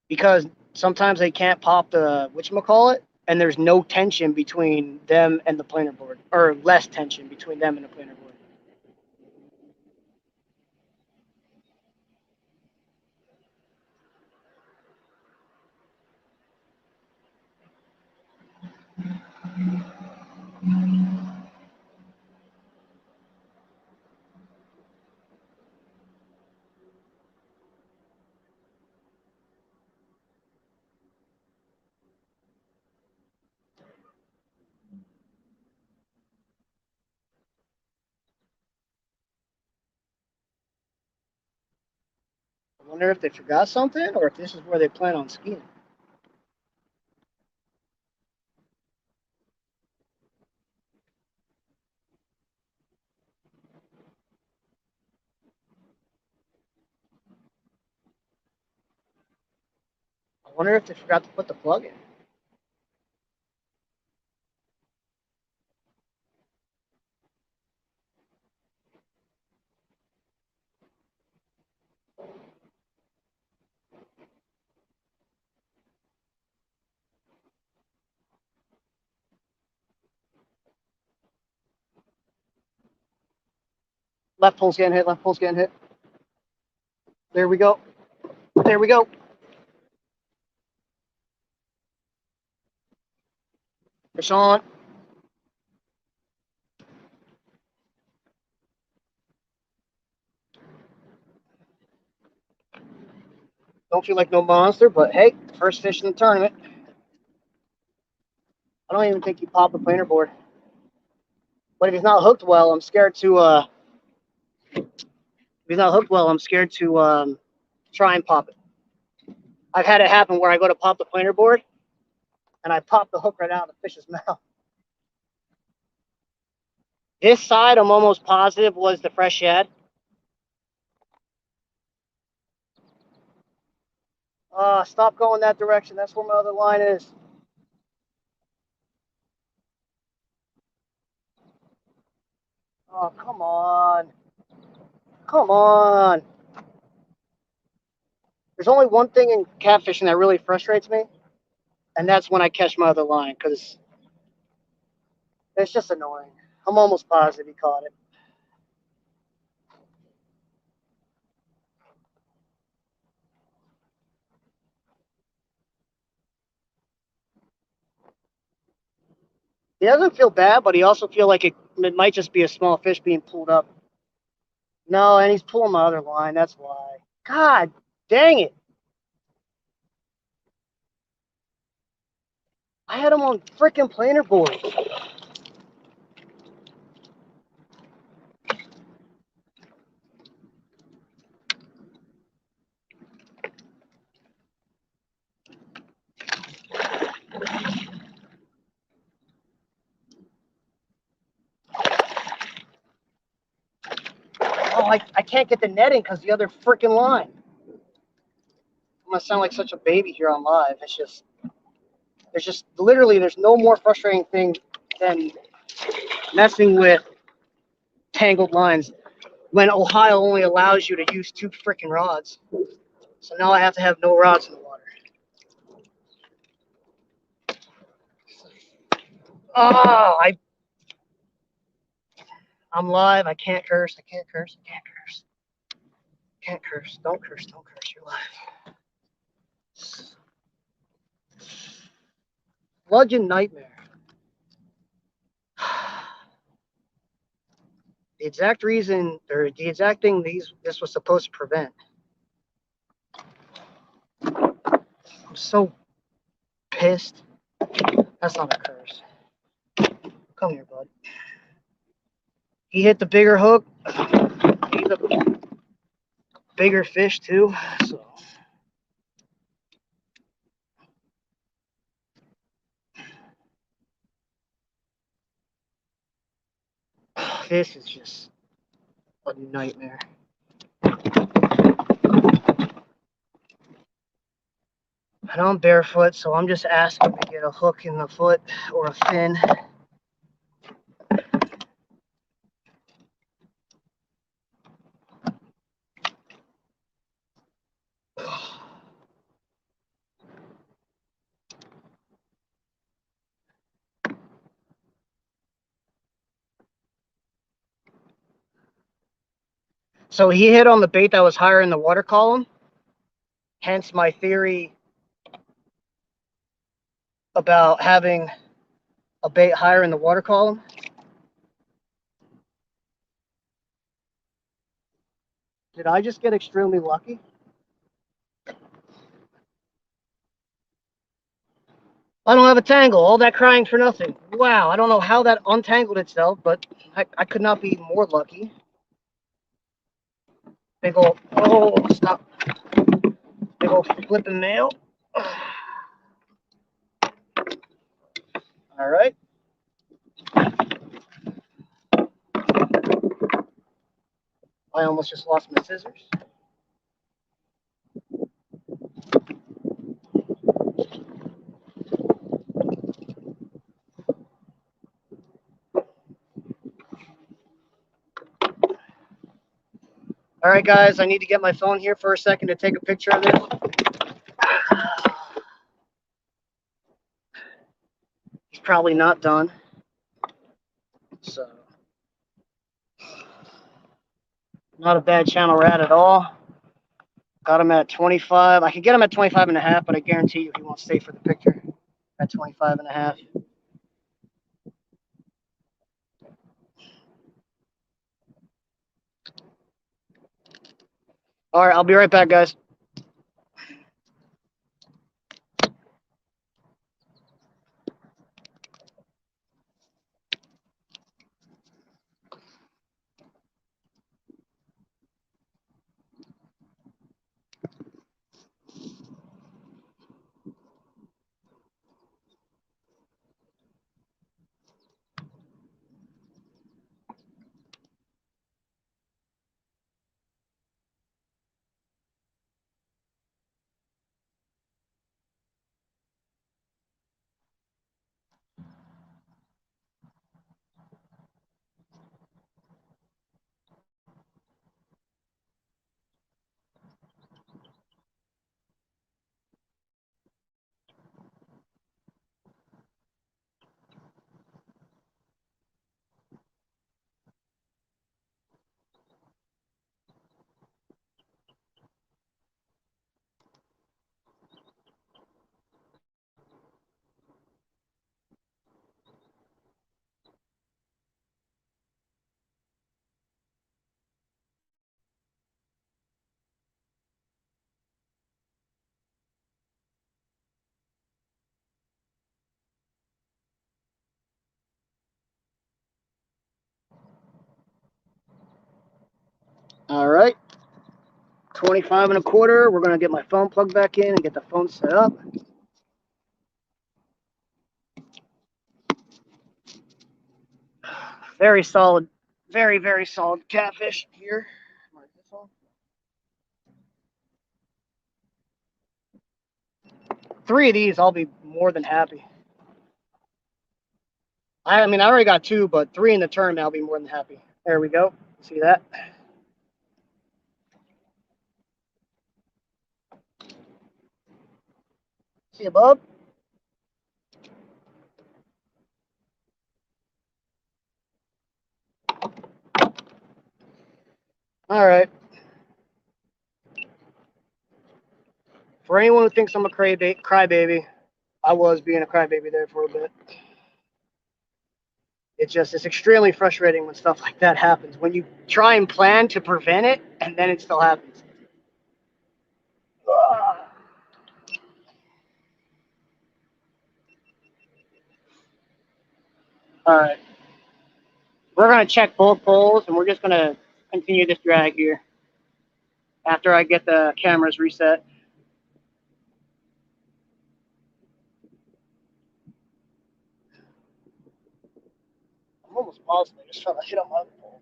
Speaker 1: Because sometimes they can't pop the whatchamacallit, and there's no tension between them and the planer board, or less tension between them and the planer board. I wonder if they forgot something, or if this is where they plan on skiing. I wonder if they forgot to put the plug in. Left pole's getting hit. Left pole's getting hit. There we go. There we go. Fish on. Don't feel like no monster, but hey, first fish in the tournament. I don't even think he popped the planer board. But if he's not hooked well, I'm scared to. If he's not hooked well, I'm scared to try and pop it. I've had it happen where I go to pop the planer board, and I pop the hook right out of the fish's mouth. This side, I'm almost positive was the fresh shad. Stop going that direction. That's where my other line is. Oh, come on. Come on. There's only one thing in catfishing that really frustrates me, and that's when I catch my other line, because it's just annoying. I'm almost positive he caught it. He doesn't feel bad, but he also feel like it might just be a small fish being pulled up. No, and he's pulling my other line. That's why. God dang it. I had him on freaking planer board. I can't get the netting because the other freaking line. I'm gonna sound like such a baby here on live. It's just there's no more frustrating thing than messing with tangled lines when Ohio only allows you to use 2 freaking rods. So now I have to have no rods in the water. Oh, I'm live. I can't curse. I can't curse. I can't curse. Can't curse. Don't curse. Don't curse. You're live. Bludgeon nightmare. The exact reason, or the exact thing this was supposed to prevent. I'm so pissed. That's not a curse. Come here, bud. He hit the bigger hook. He's a bigger fish too. So this is just a nightmare. And I'm barefoot, so I'm just asking to get a hook in the foot or a fin. So he hit on the bait that was higher in the water column. Hence my theory about having a bait higher in the water column. Did I just get extremely lucky? I don't have a tangle. All that crying for nothing. Wow, I don't know how that untangled itself, but I could not be more lucky. Big ol', oh, stop. Big ol' flipping nail. All right. I almost just lost my scissors. All right, guys, I need to get my phone here for a second to take a picture of this. He's probably not done. So, not a bad channel rat at all. Got him at 25. I could get him at 25 and a half, but I guarantee you he won't stay for the picture at 25 and a half. All right, I'll be right back, guys. All right, 25 and a quarter. We're going to get my phone plugged back in and get the phone set up. Very solid, very solid catfish here. 3 of these, I'll be more than happy. I mean, I already got 2, but 3 in the tournament, I'll be more than happy. There we go. See that? See above? All right. For anyone who thinks I'm a crybaby, I was being a crybaby there for a bit. It's extremely frustrating when stuff like that happens. When you try and plan to prevent it, and then it still happens. All right. We're going to check both poles, and we're just going to continue this drag here after I get the cameras reset. I'm almost positive I just felt a hit on my other pole.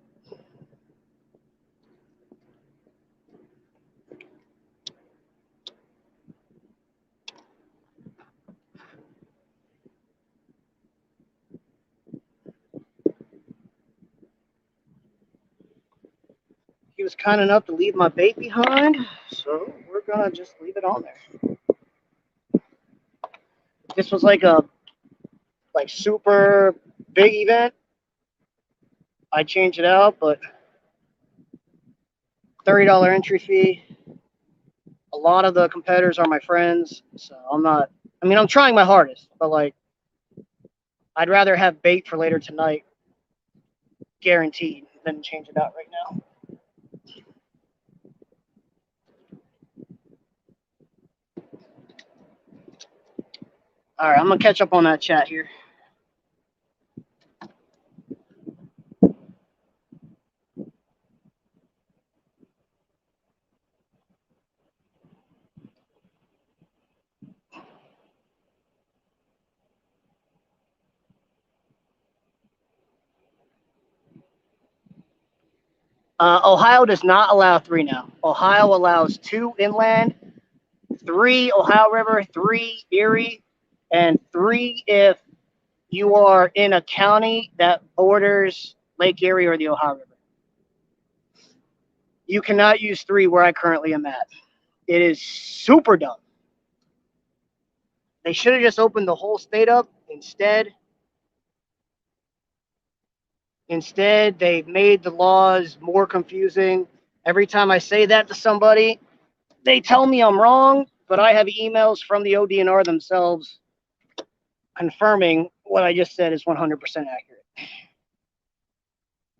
Speaker 1: He was kind enough to leave my bait behind, so we're going to just leave it on there. This was like a super big event. I changed it out, but $30 entry fee. A lot of the competitors are my friends, so I'm not. I mean, I'm trying my hardest, but like, I'd rather have bait for later tonight, guaranteed, than change it out right now. All right, I'm gonna catch up on that chat here. Ohio does not allow 3 now. Ohio allows 2 inland, 3 Ohio River, 3 Erie, and 3 if you are in a county that borders Lake Erie or the Ohio River. You cannot use 3 where I currently am at. It is super dumb. They should have just opened the whole state up instead. Instead, they've made the laws more confusing. Every time I say that to somebody, they tell me I'm wrong, but I have emails from the ODNR themselves confirming what I just said is 100% accurate.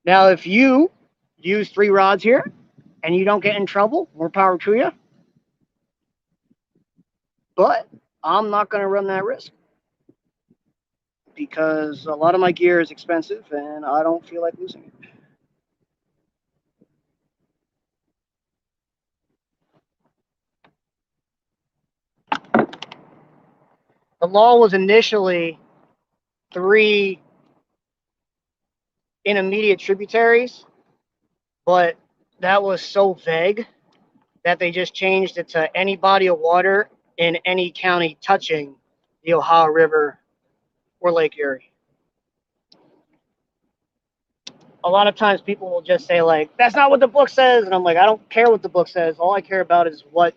Speaker 1: Now, if you use 3 rods here and you don't get in trouble, more power to you. But I'm not going to run that risk because a lot of my gear is expensive and I don't feel like losing it. The law was initially 3 intermediate tributaries, but that was so vague that they just changed it to any body of water in any county touching the Ohio River or Lake Erie. A lot of times people will just say, like, that's not what the book says. And I'm like, I don't care what the book says. All I care about is what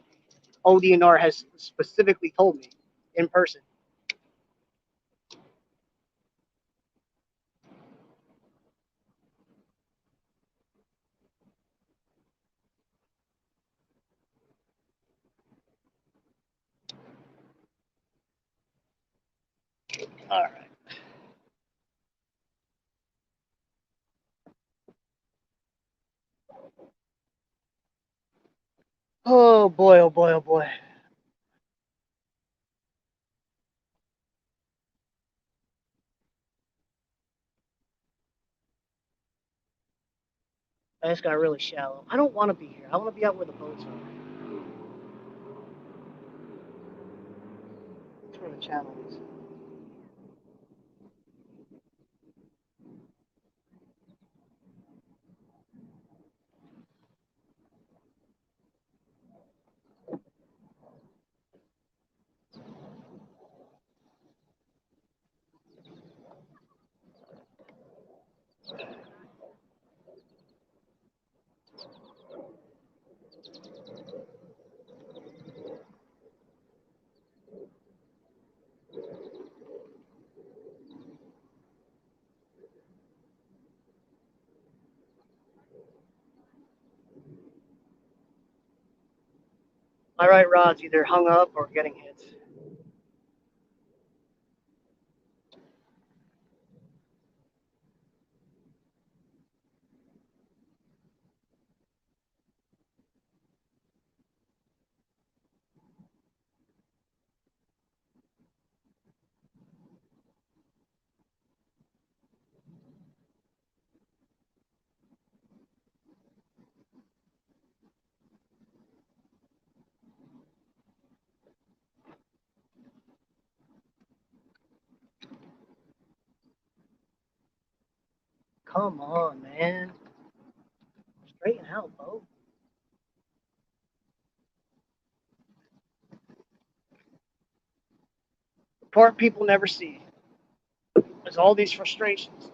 Speaker 1: ODNR has specifically told me in person. All right. Oh boy, oh boy, oh boy. I just got really shallow. I don't want to be here. I want to be out where the boats are. That's where the channel is. My right rod's either hung up or getting hit. Come on, man. Straighten out, Bo. The part people never see is all these frustrations.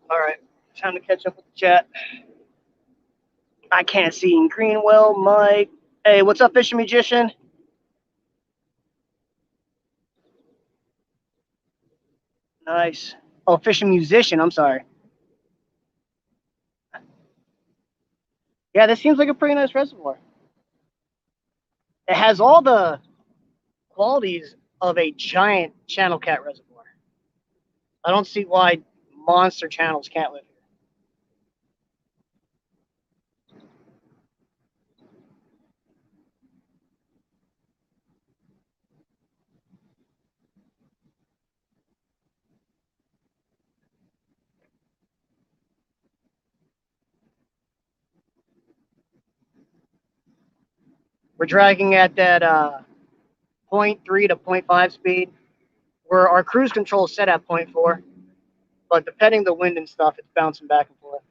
Speaker 1: All right, time to catch up with the chat. I can't see in Greenwell, Mike. Hey, what's up, Fishing Magician? Nice. Oh, Fishing Musician, I'm sorry. Yeah, this seems like a pretty nice reservoir. It has all the qualities of a giant channel cat reservoir. I don't see why monster channels can't live here. We're dragging at that 0.3 to 0.5 speed, where our cruise control is set at 0.4, but depending the wind and stuff, it's bouncing back and forth.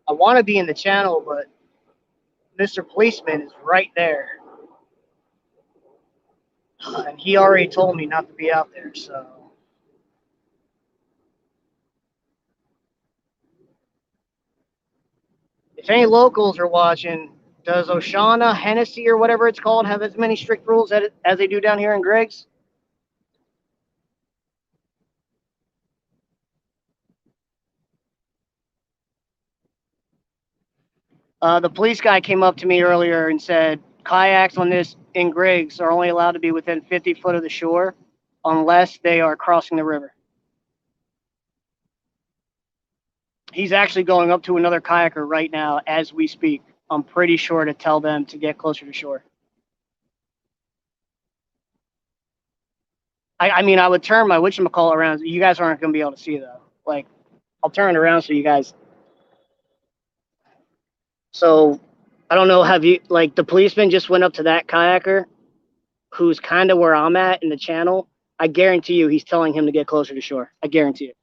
Speaker 1: I want to be in the channel, but Mr. Policeman is right there. And he already told me not to be out there, so. If any locals are watching, does Oshana, Hennessy, or whatever it's called have as many strict rules as they do down here in Griggs? The police guy came up to me earlier and said kayaks on this in Griggs are only allowed to be within 50 foot of the shore unless they are crossing the river. He's actually going up to another kayaker right now as we speak. I'm pretty sure to tell them to get closer to shore. I mean, I would turn my whatchamacallit around. You guys aren't going to be able to see, though. Like, I'll turn it around so you guys. So, I don't know. Have you, like, the policeman just went up to that kayaker who's kind of where I'm at in the channel. I guarantee you he's telling him to get closer to shore. I guarantee it.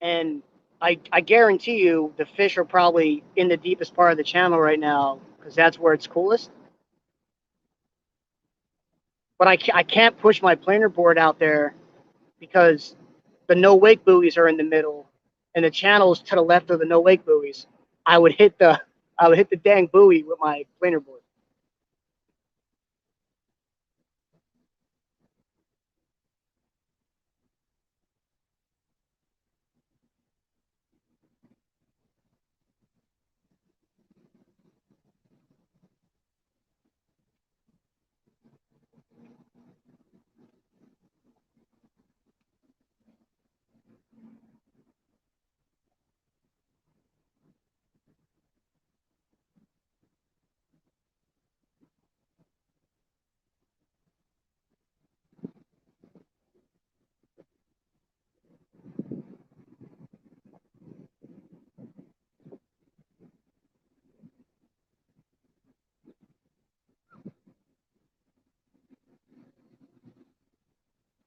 Speaker 1: And I guarantee you the fish are probably in the deepest part of the channel right now because that's where it's coolest. But I can't push my planer board out there because the no wake buoys are in the middle and the channel is to the left of the no wake buoys. I would hit the dang buoy with my planer board.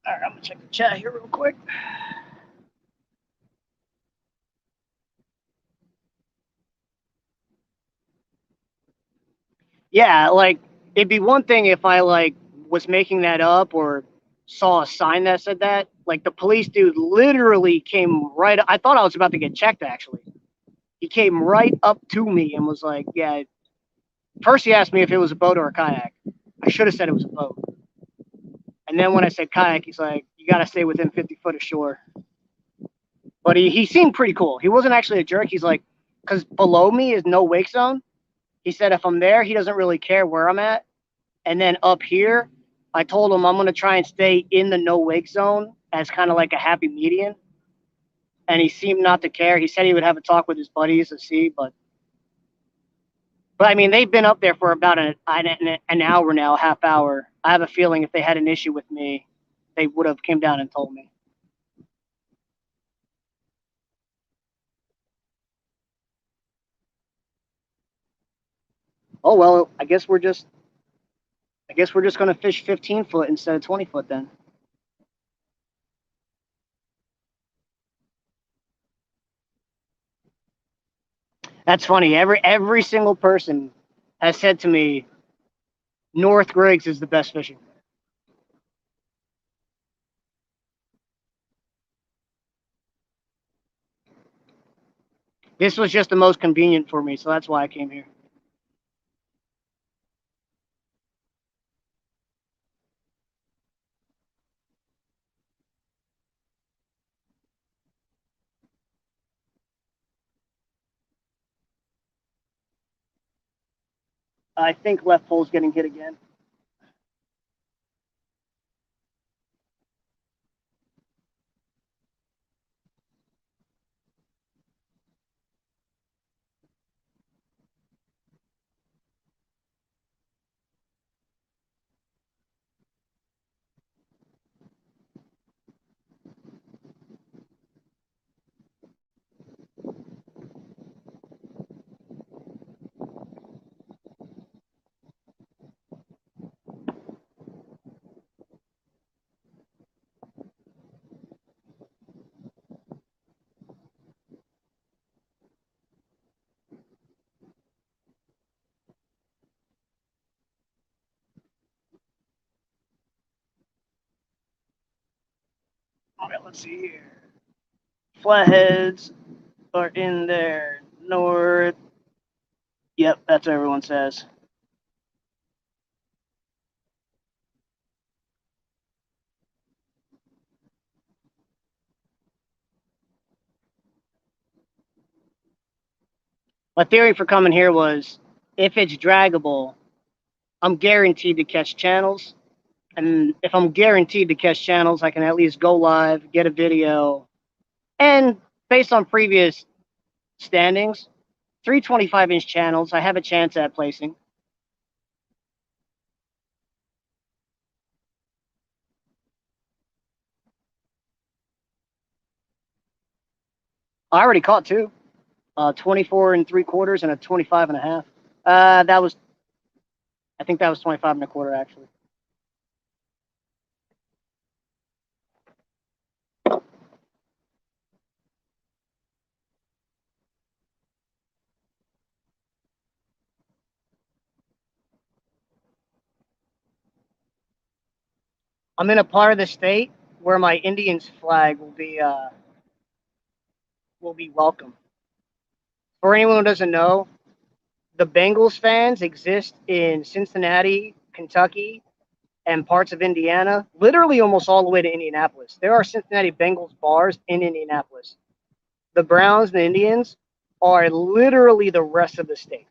Speaker 1: All right, I'm gonna check the chat here real quick. Yeah, like it'd be one thing if I like was making that up or saw a sign that said that. Like the police dude literally came right. I thought I was about to get checked actually. He came right up to me and was like, "Yeah." First, he asked me if it was a boat or a kayak. I should have said it was a boat. And then when I said kayak, he's like, "You got to stay within 50 foot of shore." But he seemed pretty cool. He wasn't actually a jerk. He's like, because below me is no wake zone. He said if I'm there, he doesn't really care where I'm at. And then up here, I told him I'm going to try and stay in the no wake zone as kind of like a happy median. And he seemed not to care. He said he would have a talk with his buddies to see, but I mean, they've been up there for about an hour now, a half hour. I have a feeling if they had an issue with me, they would have came down and told me. Oh well, I guess we're just going to fish 15 foot instead of 20 foot then. That's funny. Every single person has said to me, North Griggs is the best fishing. This was just the most convenient for me, so that's why I came here. I think left pole's getting hit again. All right, let's see here. Flatheads are in there. North. Yep, that's what everyone says. My theory for coming here was if it's draggable, I'm guaranteed to catch channels. And if I'm guaranteed to catch channels, I can at least go live, get a video. And based on previous standings, 325-inch channels, I have a chance at placing. I already caught two, 24 and 3/4 and a 25 and a half. That was, I think that was 25 and a quarter actually. I'm in a part of the state where my Indians flag will be welcome. For anyone who doesn't know, the Bengals fans exist in Cincinnati, Kentucky, and parts of Indiana, literally almost all the way to Indianapolis. There are Cincinnati Bengals bars in Indianapolis. The Browns and the Indians are literally the rest of the state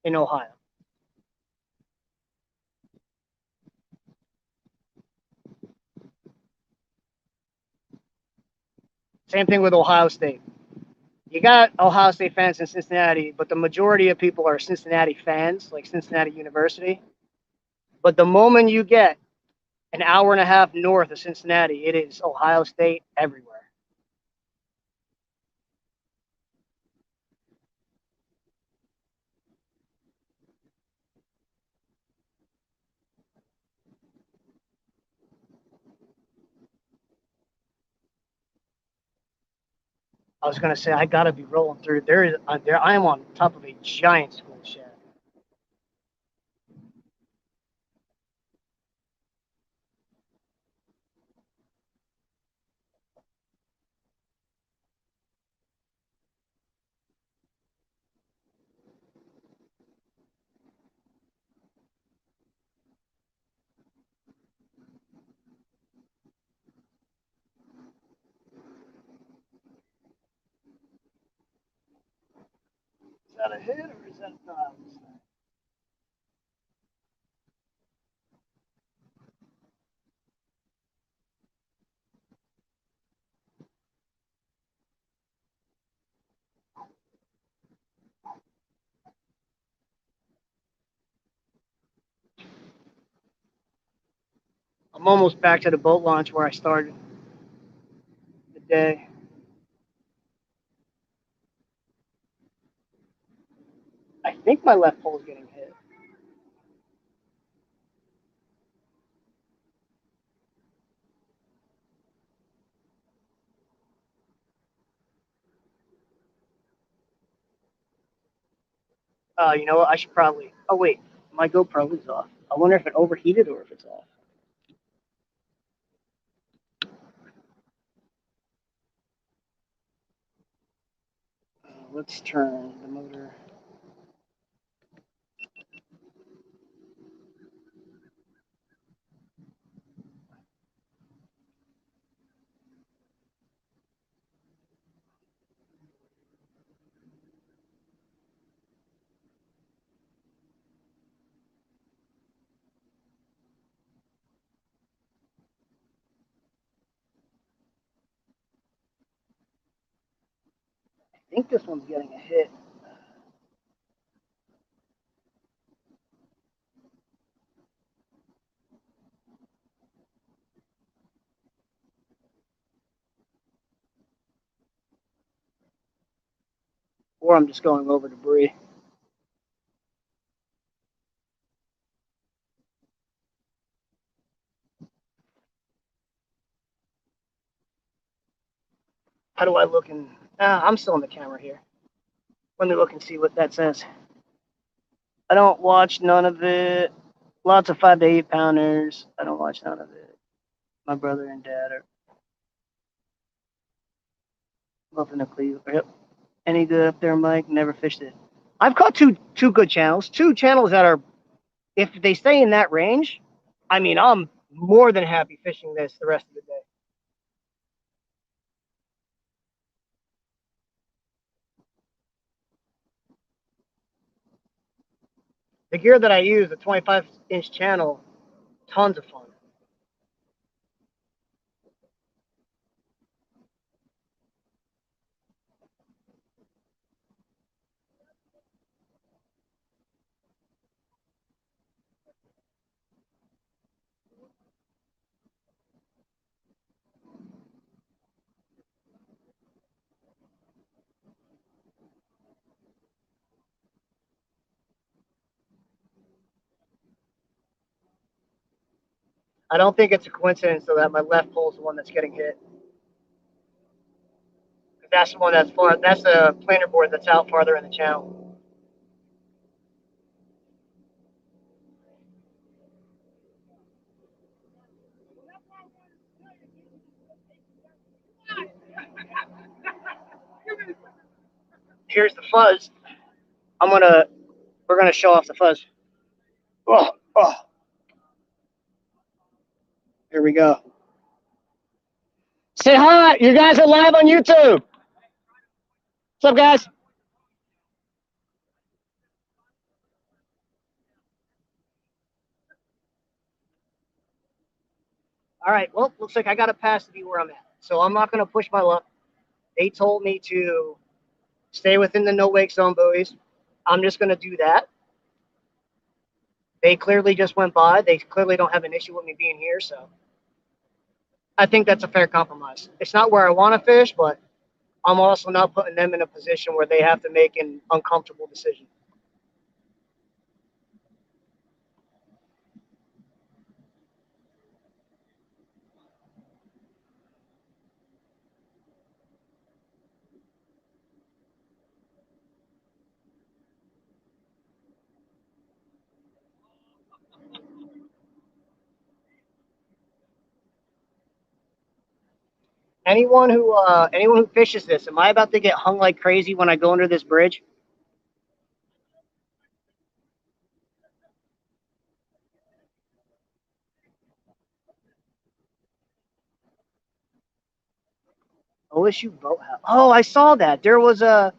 Speaker 1: in Ohio. Same thing with Ohio State. You got Ohio State fans in Cincinnati, but the majority of people are Cincinnati fans, like Cincinnati University. But the moment you get an hour and a half north of Cincinnati, it is Ohio State everywhere. I was gonna say I gotta be rolling through. There I am on top of a giant school shed. Is that a hit or is that not? I'm almost back to the boat launch where I started the day. I think my left pole is getting hit. You know what? I should probably. Oh wait, my GoPro is off. I wonder if it overheated or if it's off. Let's turn the motor. I think this one's getting a hit. Or I'm just going over debris. How do I look in? I'm still on the camera here. Let me look and see what that says. I don't watch none of it. Lots of 5 to 8 pounders. I don't watch none of it. My brother and dad are both in the Cleveland. Yep. Any good up there, Mike? Never fished it. I've caught two good channels. Two channels that are, if they stay in that range, I mean, I'm more than happy fishing this the rest of the day. The gear that I use, the 25-inch channel, tons of fun. I don't think it's a coincidence though that my left pole is the one that's getting hit. That's the one that's far. That's the planer board that's out farther in the channel. Here's the fuzz. I'm gonna. We're gonna show off the fuzz. Oh, oh. Here we go. Say hi. You guys are live on YouTube. What's up, guys? All right. Well, looks like I got a pass to be where I'm at. So I'm not gonna push my luck. They told me to stay within the no wake zone buoys. I'm just gonna do that. They clearly just went by. They clearly don't have an issue with me being here, so I think that's a fair compromise. It's not where I want to fish, but I'm also not putting them in a position where they have to make an uncomfortable decision. anyone who fishes this, am I about to get hung like crazy when I go under this bridge? OSU boathouse. Oh, I saw that. There was a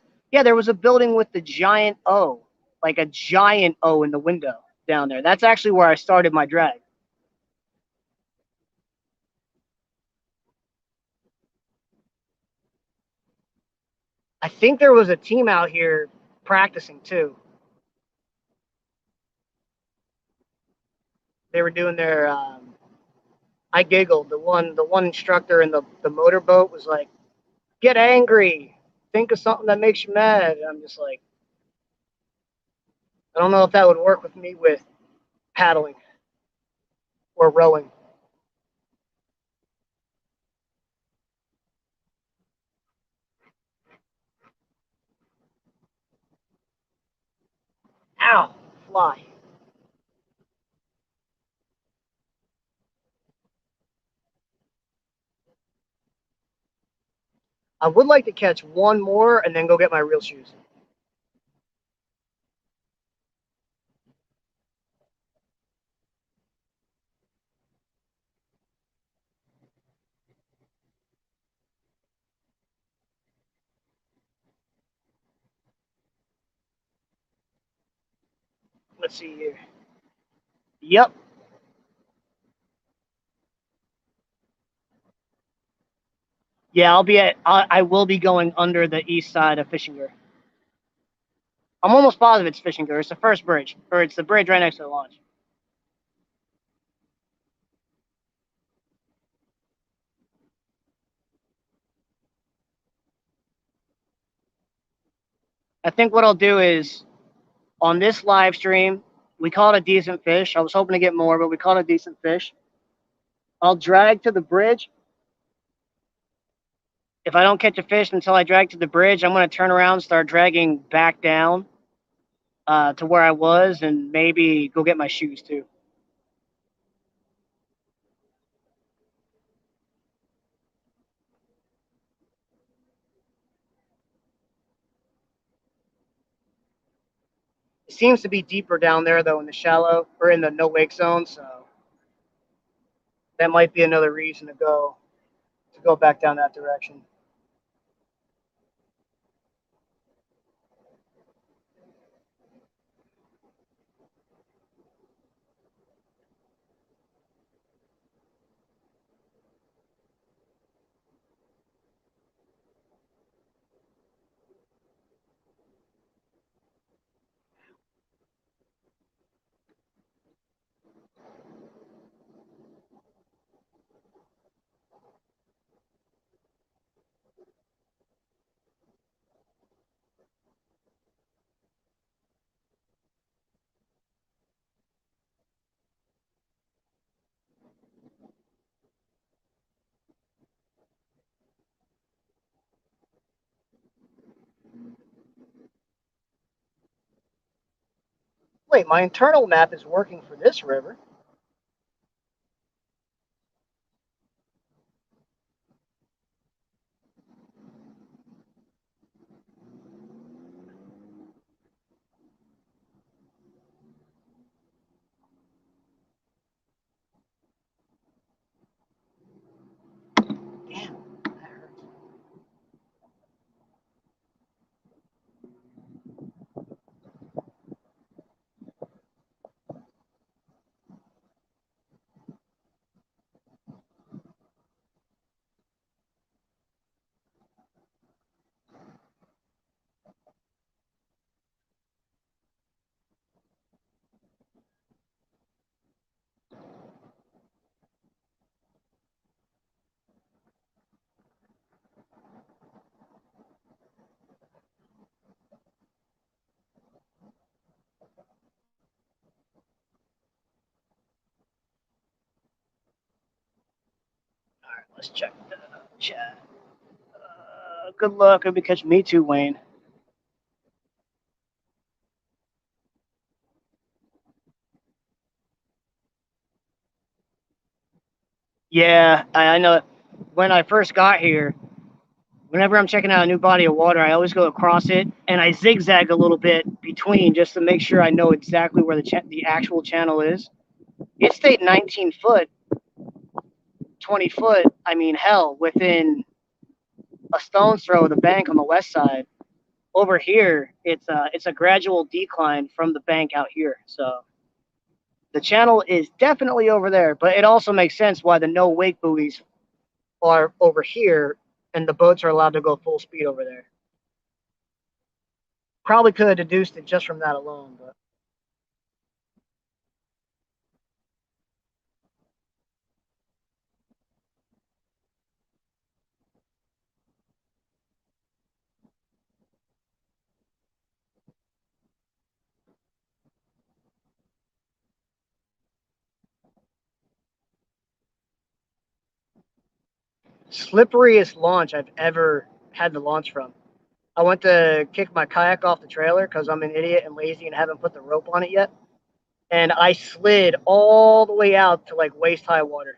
Speaker 1: building with the giant O, like a giant O in the window down there. That's actually where I started my drag. I think there was a team out here practicing too. They were doing their. I giggled. The one instructor in the motorboat was like, "Get angry. Think of something that makes you mad." And I'm just like, I don't know if that would work with me with paddling or rowing. Ow, fly. I would like to catch one more and then go get my real shoes. Let's see here. Yep. Yeah, I will be going under the east side of Fishinger. I'm almost positive it's Fishinger. It's the first bridge, or it's the bridge right next to the launch. I think what I'll do is on this live stream, we caught a decent fish. I was hoping to get more, but we caught a decent fish. I'll drag to the bridge. If I don't catch a fish until I drag to the bridge, I'm going to turn around and start dragging back down to where I was and maybe go get my shoes too. It seems to be deeper down there though in the shallow or in the no wake zone, so that might be another reason to go back down that direction. Wait, my internal map is working for this river. Damn, that hurts. All right, let's check the chat. Good luck. Hope you catch me too, Wayne. Yeah, I know. when I first got here, whenever I'm checking out a new body of water, I always go across it and I zigzag a little bit between just to make sure I know exactly where the actual channel is. It stayed 19 foot, 20 foot. I mean, hell, within a stone's throw of the bank on the west side. Over here, it's a gradual decline from the bank out here. So the channel is definitely over there, but it also makes sense why the no wake buoys are over here and the boats are allowed to go full speed over there. Probably could have deduced it just from that alone, but slipperiest launch I've ever had to launch from. I went to kick my kayak off the trailer because I'm an idiot and lazy and haven't put the rope on it yet. And I slid all the way out to like waist high water.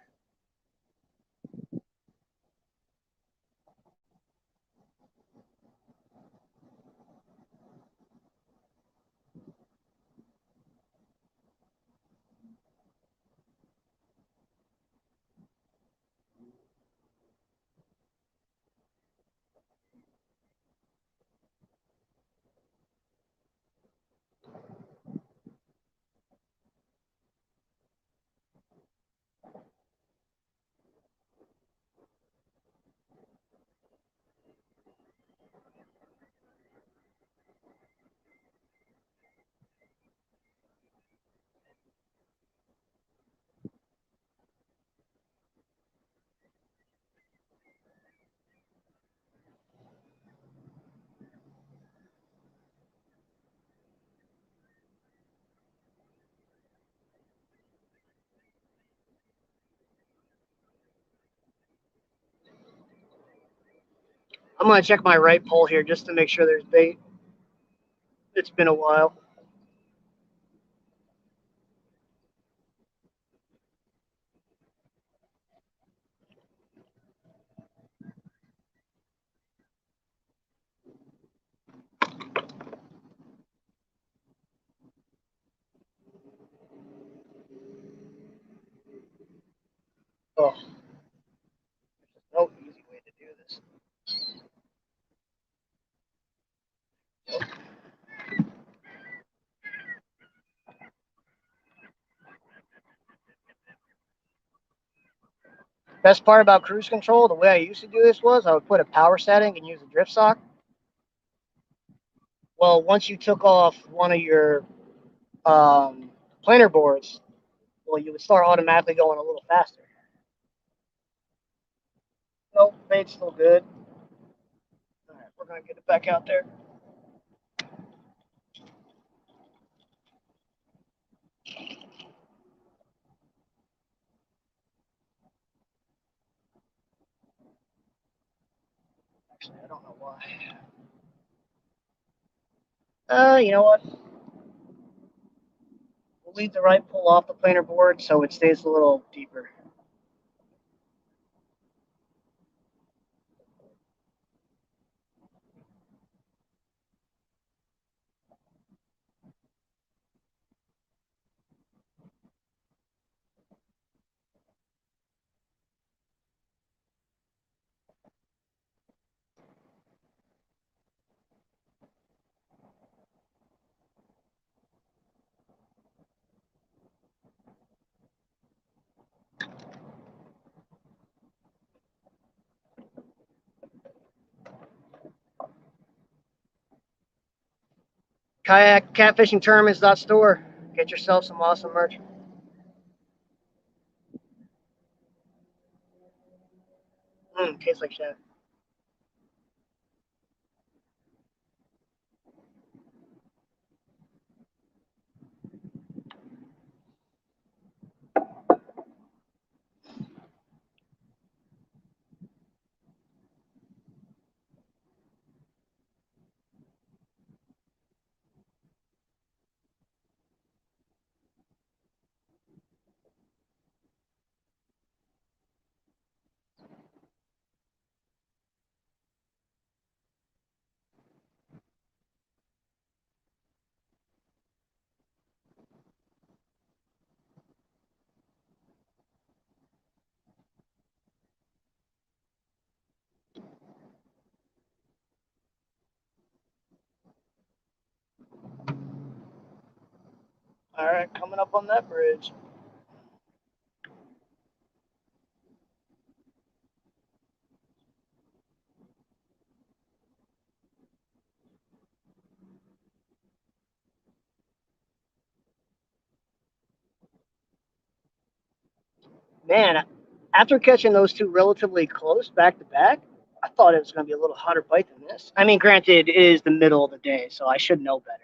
Speaker 1: I'm gonna check my right pole here just to make sure there's bait. It's been a while. Oh, no easy way to do this. Best part about cruise control, the way I used to do this was I would put a power setting and use a drift sock. Well, once you took off one of your planer boards, well, you would start automatically going a little faster. Nope, bait's still good. All right, we're gonna get it back out there. Actually, I don't know why. You know what? We'll leave the right pull off the planer board so it stays a little deeper. Kayak catfishing tournaments.store. Get yourself some awesome merch. Tastes like shit. All right, coming up on that bridge. Man, after catching those two relatively close back to back, I thought it was going to be a little hotter bite than this. I mean, granted, it is the middle of the day, so I should know better.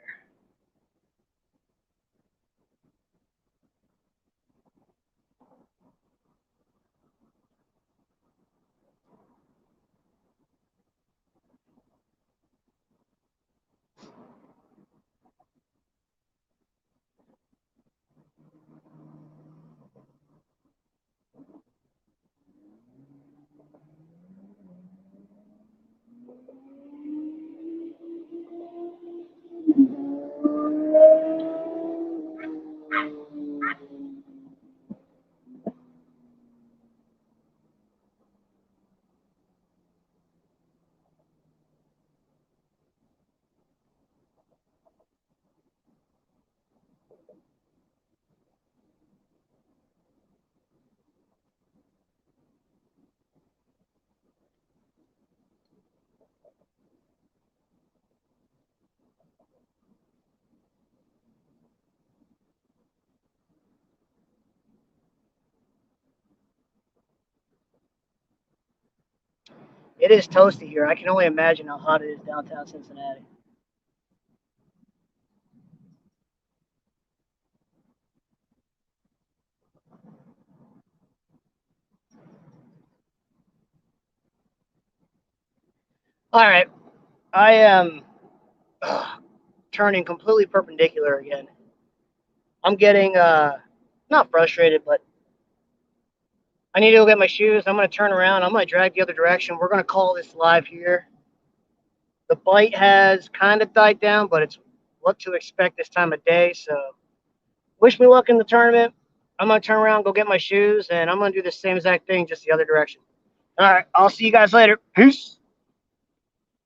Speaker 1: It is toasty here. I can only imagine how hot it is downtown Cincinnati. All right, I am turning completely perpendicular again. I'm getting not frustrated, but I need to go get my shoes. I'm going to turn around. I'm going to drag the other direction. We're going to call this live here. The bite has kind of died down, but it's what to expect this time of day. So wish me luck in the tournament. I'm going to turn around, go get my shoes, and I'm going to do the same exact thing, just the other direction. All right, I'll see you guys later. Peace.